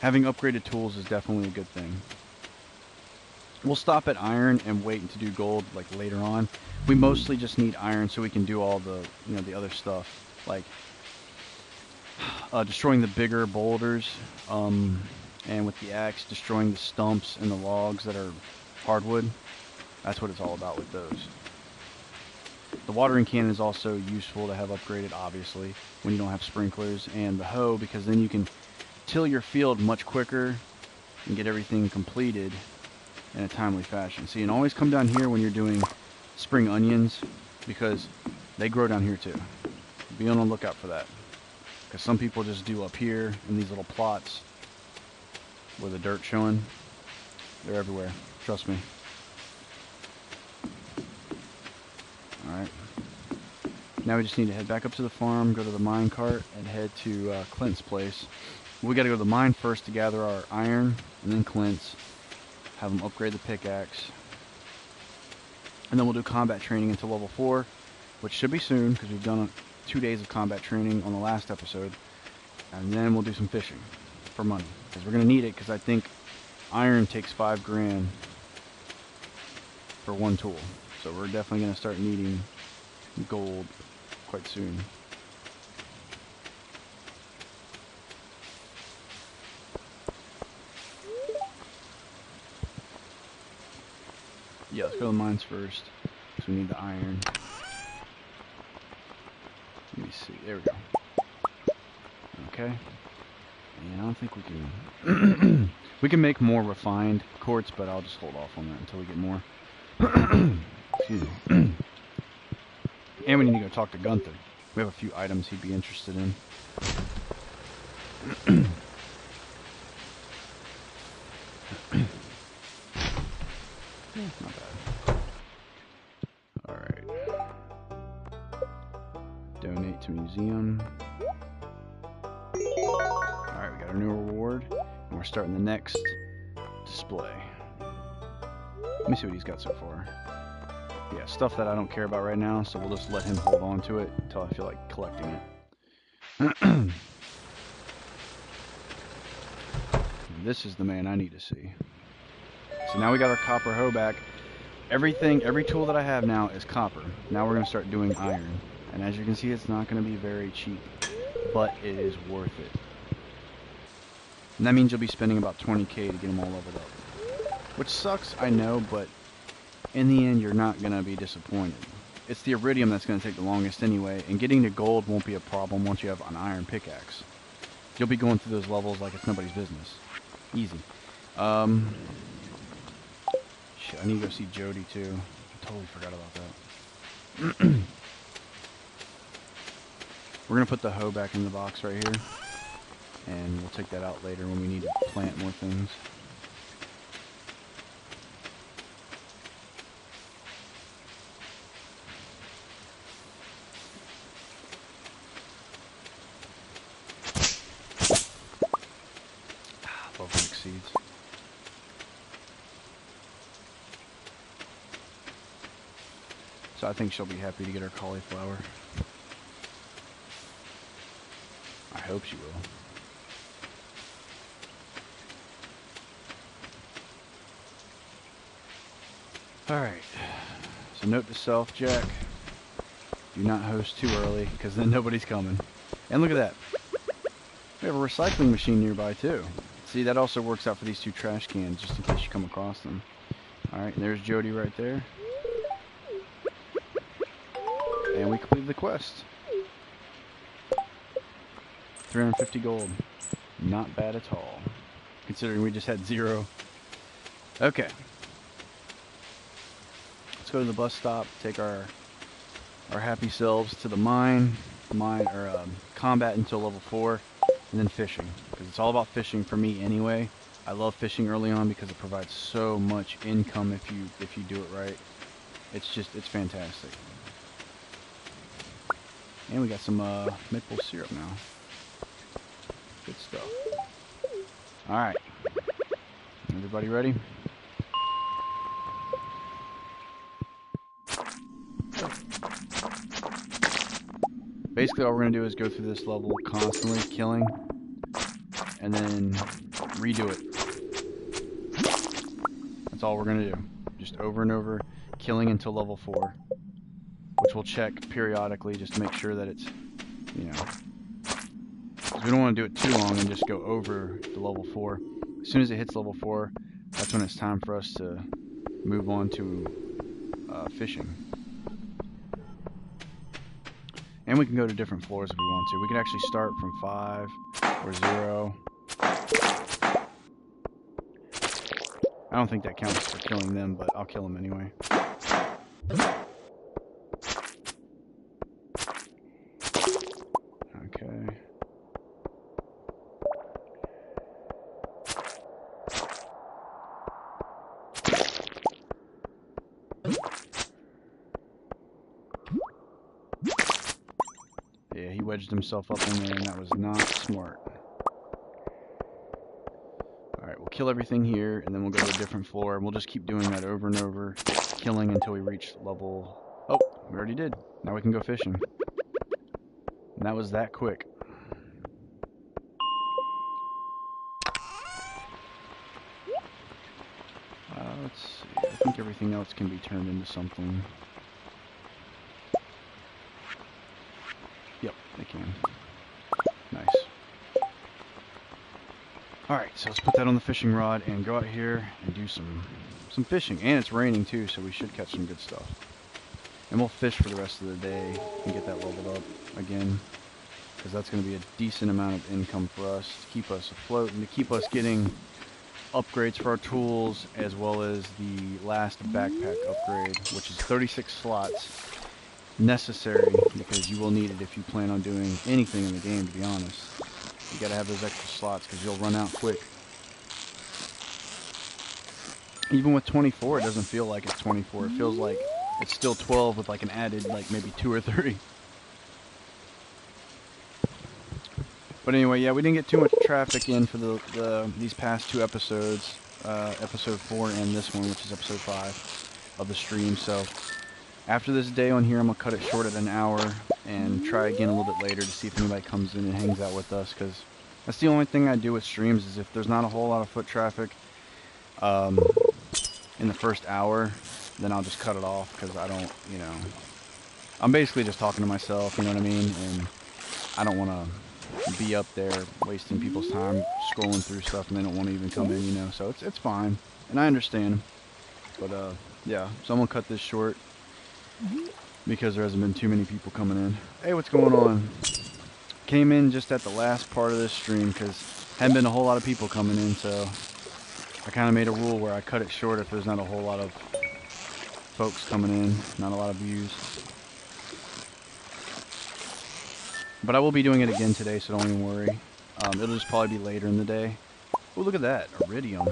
Having upgraded tools is definitely a good thing. We'll stop at iron and wait to do gold like later on. We mostly just need iron so we can do all the the other stuff, like destroying the bigger boulders, and with the axe destroying the stumps and the logs that are hardwood. That's what it's all about with those. The watering can is also useful to have upgraded, obviously, when you don't have sprinklers, and the hoe, because then you can till your field much quicker and get everything completed in a timely fashion. See, and always come down here when you're doing spring onions, because they grow down here too. Be on the lookout for that, because some people just do up here in these little plots where the dirt's showing. They're everywhere, trust me. Alright, now we just need to head back up to the farm, go to the mine cart, and head to Clint's place. We gotta go to the mine first to gather our iron, and then Clint's, have him upgrade the pickaxe, and then we'll do combat training until level 4, which should be soon, because we've done 2 days of combat training on the last episode, and then we'll do some fishing for money, because we're gonna need it, because I think iron takes 5 grand for one tool. So we're definitely going to start needing gold quite soon. Yeah, let's go to the mines first, because we need the iron. Let me see, there we go. Okay. And I don't think we can... we can make more refined quartz, but I'll just hold off on that until we get more. Excuse me. And we need to go talk to Gunther. We have a few items he'd be interested in. Not bad. Alright. Donate to museum. Alright, we got our new reward. And we're starting the next display. Let me see what he's got so far. Yeah, stuff that I don't care about right now, so we'll just let him hold on to it until I feel like collecting it. This is the man I need to see. So now we got our copper hoe back. Every tool that I have now is copper. Now we're going to start doing iron. And as you can see, it's not going to be very cheap, but it is worth it. And that means you'll be spending about 20k to get them all leveled up. Which sucks, I know, but in the end, you're not going to be disappointed. It's the iridium that's going to take the longest anyway, and getting to gold won't be a problem once you have an iron pickaxe. You'll be going through those levels like it's nobody's business. Easy. Shit, I need to go see Jody, too. I totally forgot about that. We're going to put the hoe back in the box right here, and we'll take that out later when we need to plant more things. Seeds. So I think she'll be happy to get her cauliflower. I hope she will. Alright. So note to self, Jack. Do not host too early, because then nobody's coming. And look at that. We have a recycling machine nearby too. See, that also works out for these 2 trash cans, just in case you come across them. Alright, and there's Jody right there. And we completed the quest. 350 gold. Not bad at all, considering we just had 0. Okay. Let's go to the bus stop, take our happy selves to the combat until level 4. And then fishing, because it's all about fishing for me anyway. I love fishing early on because it provides so much income if you do it right. It's fantastic. And we got some maple syrup now. Good stuff. Alright. Everybody ready? Basically all we're going to do is go through this level constantly killing, and then redo it. That's all we're going to do. Just over and over, killing until level 4. Which we'll check periodically just to make sure that it's, you know... Because we don't want to do it too long and just go over the level 4. As soon as it hits level 4, that's when it's time for us to move on to fishing. And we can go to different floors if we want to. We can actually start from 5 or 0. I don't think that counts for killing them, but I'll kill them anyway. Okay. Yeah, he wedged himself up in there, and that was not smart. Alright, we'll kill everything here, and then we'll go to a different floor, and we'll just keep doing that over and over, killing until we reach level... Oh, we already did. Now we can go fishing. And that was that quick. Let's see. I think everything else can be turned into something. Yep, they can. Nice. Alright, so let's put that on the fishing rod and go out here and do some fishing. And it's raining too, so we should catch some good stuff. And we'll fish for the rest of the day and get that leveled up again. Because that's going to be a decent amount of income for us to keep us afloat and to keep us getting upgrades for our tools, as well as the last backpack upgrade, which is 36 slots. Necessary, because you will need it if you plan on doing anything in the game, to be honest. You gotta have those extra slots because you'll run out quick. Even with 24, it doesn't feel like it's 24. It feels like it's still 12 with like an added, like maybe 2 or 3. But anyway, yeah, we didn't get too much traffic in for these past 2 episodes, episode 4 and this one, which is episode 5 of the stream. So after this day on here, I'm going to cut it short at an hour and try again a little bit later to see if anybody comes in and hangs out with us, because that's the only thing I do with streams, is if there's not a whole lot of foot traffic in the first hour, then I'll just cut it off, because I don't, you know, I'm basically just talking to myself, you know what I mean, and I don't want to be up there wasting people's time scrolling through stuff and they don't want to even come in, you know, so it's fine, and I understand, but yeah, so I'm going to cut this short, because there hasn't been too many people coming in. Hey, what's going on? Came in just at the last part of this stream because hadn't been a whole lot of people coming in, so I kind of made a rule where I cut it short if there's not a whole lot of folks coming in, not a lot of views. But I will be doing it again today, so don't even worry. It'll just probably be later in the day. Oh, look at that, iridium.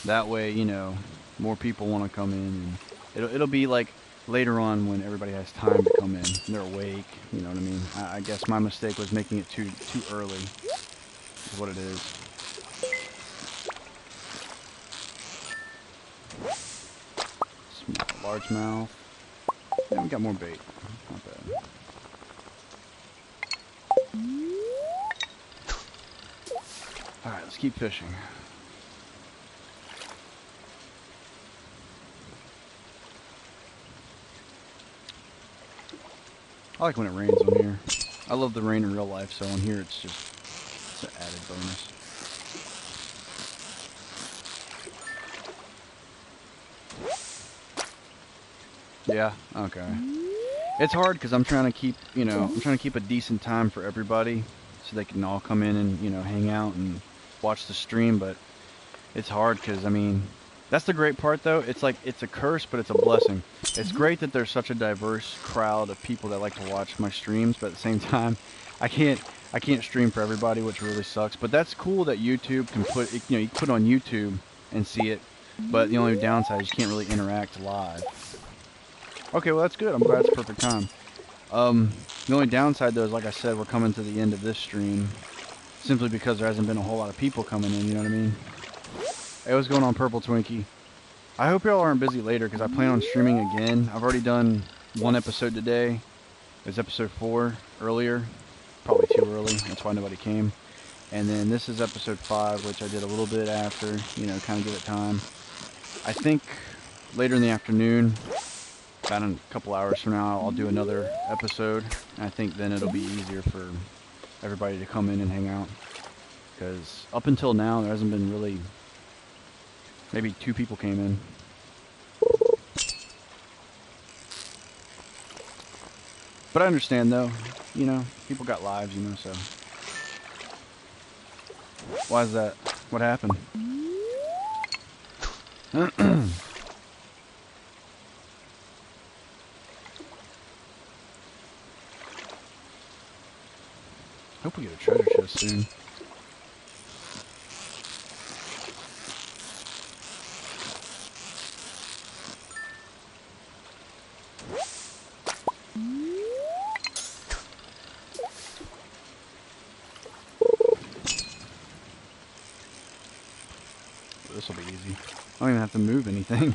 That way, you know, more people want to come in, and it'll be like later on when everybody has time to come in and they're awake, you know what I mean. I guess my mistake was making it too early, is what it is. Small largemouth. Yeah, we got more bait. Not bad. Alright, let's keep fishing. I like when it rains on here. I love the rain in real life, so on here it's an added bonus. Yeah, okay. It's hard because I'm trying to keep, you know, a decent time for everybody so they can all come in and, you know, hang out and watch the stream, but it's hard because, I mean, that's the great part though. It's like, it's a curse, but it's a blessing. It's great that there's such a diverse crowd of people that like to watch my streams, but at the same time, I can't stream for everybody, which really sucks. But that's cool that YouTube can put, you know, you can put it on YouTube and see it, but the only downside is you can't really interact live. Okay, well that's good. I'm glad it's perfect time. The only downside though is, like I said, we're coming to the end of this stream simply because there hasn't been a whole lot of people coming in, you know what I mean? Hey, what's going on, Purple Twinkie? I hope y'all aren't busy later because I plan on streaming again. I've already done 1 episode today. It's episode 4 earlier. Probably too early. That's why nobody came. And then this is episode 5, which I did a little bit after, you know, kind of give it time. I think later in the afternoon, about a couple hours from now, I'll do another episode. And I think then it'll be easier for everybody to come in and hang out. Because up until now, there hasn't been really... Maybe 2 people came in. But I understand though, you know, people got lives, you know, so. Why is that? What happened? Hope we get a treasure chest soon. This will be easy. I don't even have to move anything.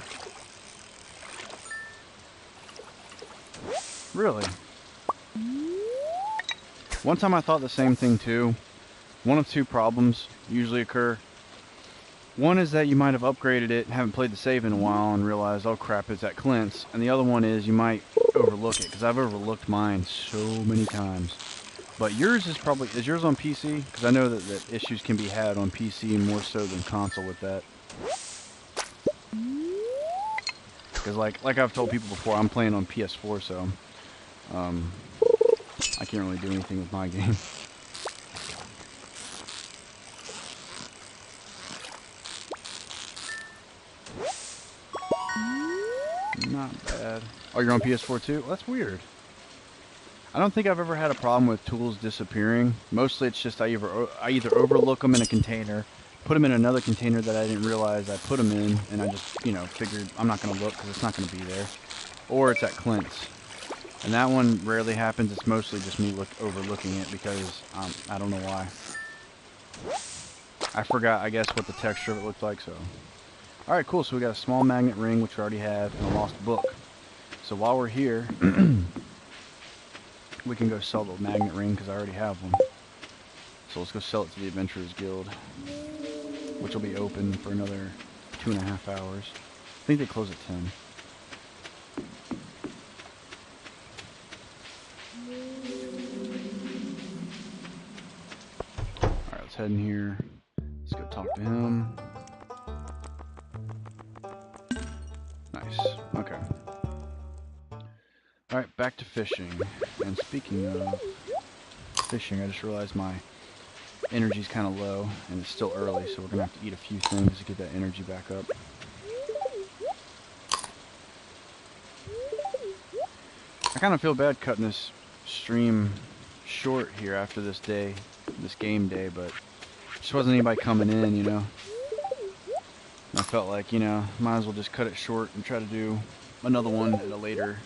Really? One time I thought the same thing too. One of two problems usually occur. One is that you might have upgraded it, haven't played the save in a while, and realized, oh crap, it's at Clint's. And the other one is you might overlook it, because I've overlooked mine so many times. But yours is probably, is yours on PC? Because I know that issues can be had on PC more so than console with that. Because like I've told people before, I'm playing on PS4, so I can't really do anything with my game. Not bad. Oh, you're on PS4 too? Well, that's weird. I don't think I've ever had a problem with tools disappearing. Mostly it's just I either overlook them in a container, put them in another container that I didn't realize I put them in, and I just, you know, figured I'm not going to look because it's not going to be there. Or it's at Clint's. And that one rarely happens. It's mostly just me overlooking it because I don't know why. I forgot, I guess, what the texture of it looked like, so. Alright, cool. So we got a small magnet ring, which we already have, and a lost book. So while we're here, we can go sell the magnet ring because I already have one. So let's go sell it to the Adventurers Guild, which will be open for another 2.5 hours. I think they close at 10. Alright, let's head in here. Let's go talk to him. Nice. Okay. Alright, back to fishing. And speaking of fishing, I just realized my energy's kind of low, and it's still early, so we're going to have to eat a few things to get that energy back up. I kind of feel bad cutting this stream short here after this day, this game day, but just wasn't anybody coming in, you know. And I felt like, you know, might as well just cut it short and try to do another one at a later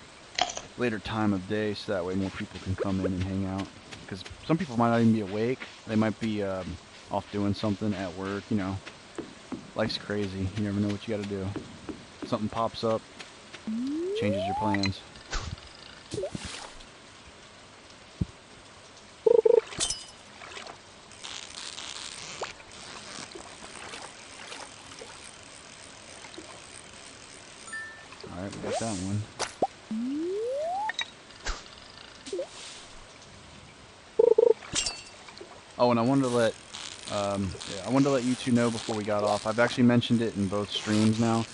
time of day, so that way more people can come in and hang out. Because some people might not even be awake. They might be off doing something at work, you know. Life's crazy. You never know what you got to do. Something pops up, changes your plans. Alright, we got that one. Oh, and I wanted to let you two know before we got off. I've actually mentioned it in both streams now.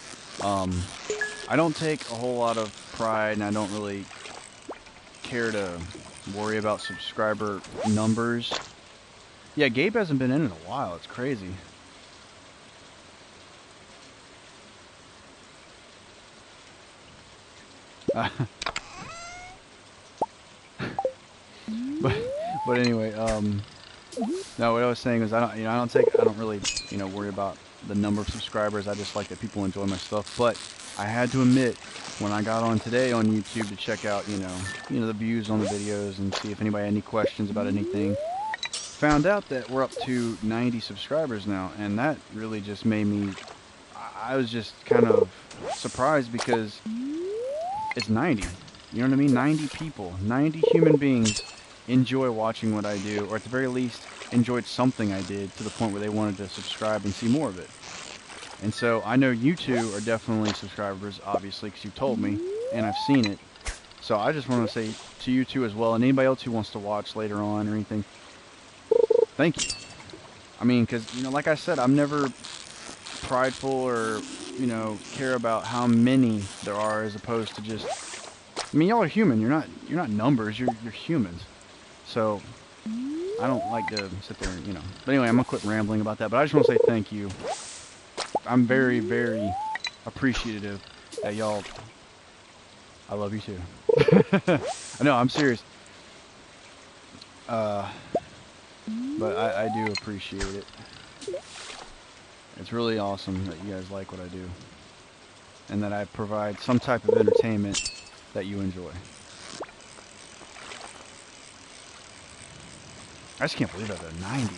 I don't take a whole lot of pride, and I don't really care to worry about subscriber numbers. Yeah, Gabe hasn't been in a while. It's crazy. But anyway, no, what I was saying is I don't really, you know, worry about the number of subscribers. I just like that people enjoy my stuff. But I had to admit, when I got on today on YouTube to check out, you know the views on the videos and see if anybody had any questions about anything, found out that we're up to 90 subscribers now, and that really just made me. I was just kind of surprised because it's 90. You know what I mean? 90 people, 90 human beings enjoy watching what I do, or at the very least enjoyed something I did to the point where they wanted to subscribe and see more of it. And so I know you two are definitely subscribers, obviously, because you've told me, and I've seen it. So I just want to say to you two as well, and anybody else who wants to watch later on or anything, thank you. I mean, because, you know, like I said, I'm never prideful or, you know, care about how many there are as opposed to just, I mean, y'all are human. You're not numbers. You're humans. So I don't like to sit there, you know. But anyway, I'm gonna quit rambling about that. But I just want to say thank you. I'm very, very appreciative that y'all. I love you too. No, I'm serious. Uh, but I do appreciate it. It's really awesome that you guys like what I do, and that I provide some type of entertainment that you enjoy. I just can't believe I'm at 90.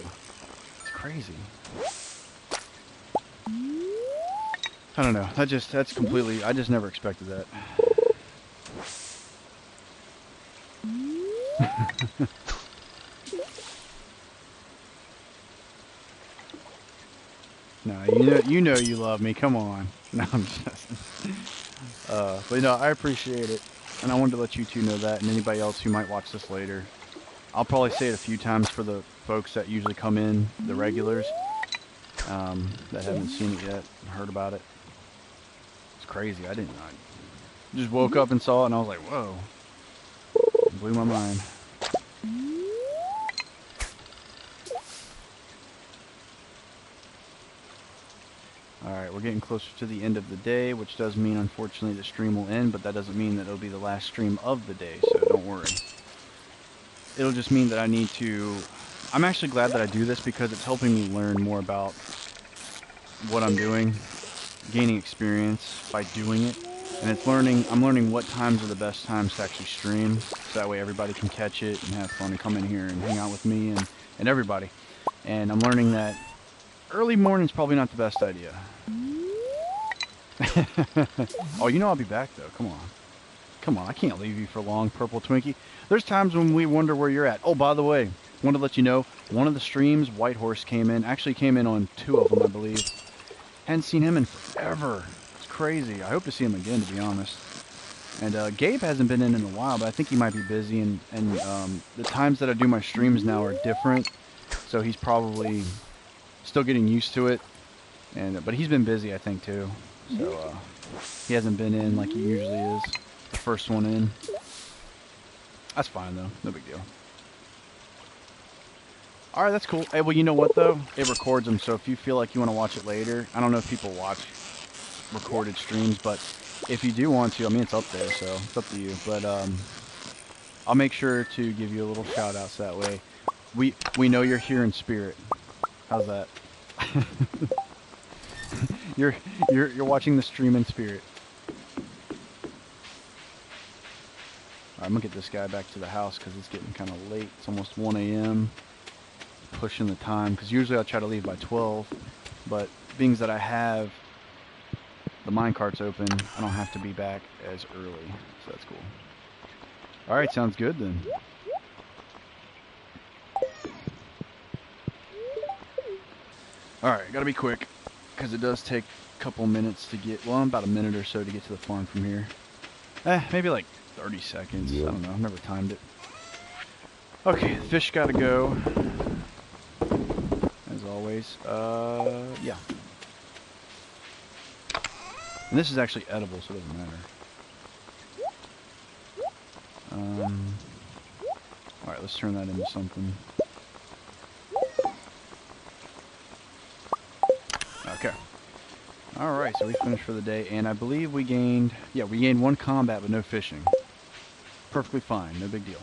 It's crazy. I don't know. That's completely. I just never expected that. No, you love me. Come on. No, I'm just. But no, I appreciate it, and I wanted to let you two know that, and anybody else who might watch this later. I'll probably say it a few times for the folks that usually come in, the regulars, that haven't seen it yet, heard about it. It's crazy. I didn't. I just woke up and saw it, and I was like, whoa. It blew my mind. Alright, we're getting closer to the end of the day, which does mean, unfortunately, the stream will end, but that doesn't mean that it'll be the last stream of the day, so don't worry. It'll just mean that I need to... I'm actually glad that I do this because it's helping me learn more about what I'm doing, gaining experience by doing it, and I'm learning what times are the best times to actually stream, so that way everybody can catch it and have fun and come in here and hang out with me and everybody. And I'm learning that early morning's probably not the best idea. Oh, you know I'll be back though. Come on. Come on, I can't leave you for long, Purple Twinkie. There's times when we wonder where you're at. Oh, by the way, wanted to let you know, one of the streams, White Horse came in. Actually came in on 2 of them, I believe. Hadn't seen him in forever. It's crazy. I hope to see him again, to be honest. And Gabe hasn't been in a while, but I think he might be busy. And the times that I do my streams now are different. So he's probably still getting used to it. But he's been busy, I think, too. So he hasn't been in like he usually is. The first one in. That's fine, though. No big deal. Alright, that's cool. Hey, well, you know what, though? It records them, so if you feel like you want to watch it later, I don't know if people watch recorded streams, but if you do want to, I mean, it's up there, so it's up to you. But I'll make sure to give you a little shout-out so that way we know you're here in spirit. How's that? You're watching the stream in spirit. Alright, I'm gonna get this guy back to the house because it's getting kind of late. It's almost 1 a.m. Pushing the time because usually I try to leave by 12, but being that I have the minecarts open, I don't have to be back as early, so that's cool. Alright, sounds good then. Alright, gotta be quick because it does take a couple minutes to get, well, about a minute or so to get to the farm from here. Maybe like 30 seconds. I don't know. I've never timed it. Okay, the fish gotta go. As always. Yeah. And this is actually edible, so it doesn't matter. Alright, let's turn that into something. Okay. Alright, so we finished for the day, and I believe we gained 1 combat, but no fishing. Perfectly fine, no big deal.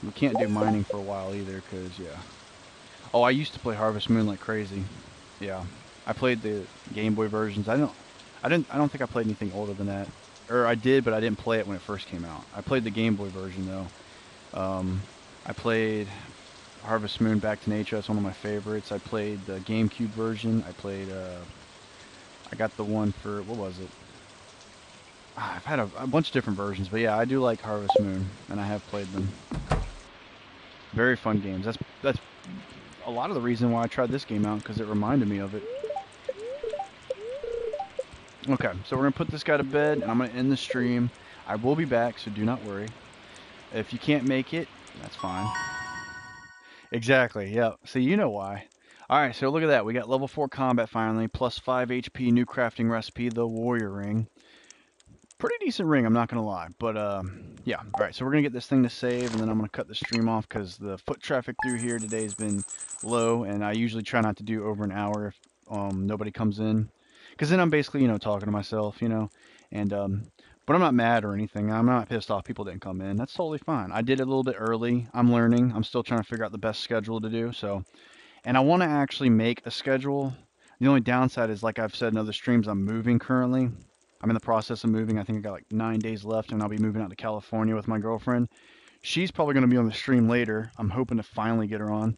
We can't do mining for a while either, because, yeah. Oh, I used to play Harvest Moon like crazy. Yeah. I played the Game Boy versions. I don't think I played anything older than that. Or I did, but I didn't play it when it first came out. I played the Game Boy version, though. I played Harvest Moon Back to Nature. That's one of my favorites. I played the GameCube version. I got the one for, what was it? I've had a bunch of different versions, but yeah, I do like Harvest Moon, and I have played them. Very fun games. That's a lot of the reason why I tried this game out, because it reminded me of it. Okay, so we're going to put this guy to bed, and I'm going to end the stream. I will be back, so do not worry. If you can't make it, that's fine. Exactly, yeah. So you know why. Alright, so look at that. We got level 4 combat finally, plus 5 HP, new crafting recipe, the warrior ring. pretty decent ring, I'm not gonna lie. But yeah. All right, so we're gonna get this thing to save, and then I'm gonna cut the stream off because the foot traffic through here today has been low, and I usually try not to do over an hour if nobody comes in, because then I'm basically talking to myself, and but I'm not mad or anything. I'm not pissed off people didn't come in. That's totally fine. I did it a little bit early. I'm learning. I'm still trying to figure out the best schedule to do. So, and I want to actually make a schedule. The only downside is, like I've said in other streams, I'm moving currently. I'm in the process of moving. I think I got like 9 days left, and I'll be moving out to California with my girlfriend. She's probably going to be on the stream later. I'm hoping to finally get her on.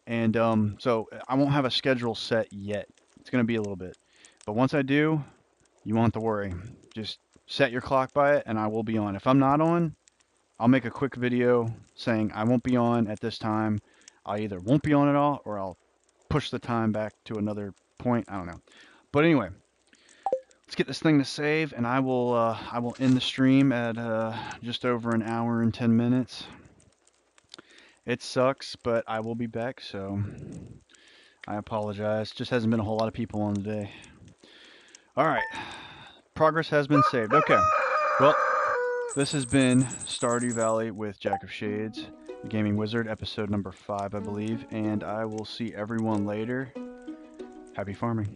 And so I won't have a schedule set yet. It's going to be a little bit. But once I do, you won't have to worry. Just set your clock by it, and I will be on. If I'm not on, I'll make a quick video saying I won't be on at this time. I either won't be on at all, or I'll push the time back to another point. I don't know. But anyway, let's get this thing to save, and I will end the stream at just over an hour and 10 minutes. It sucks, but I will be back, so I apologize. Just hasn't been a whole lot of people on today. All right. Progress has been saved. Okay. Well, this has been Stardew Valley with Jack of Shades, the Gaming Wizard, episode number 5, I believe, and I will see everyone later. Happy farming.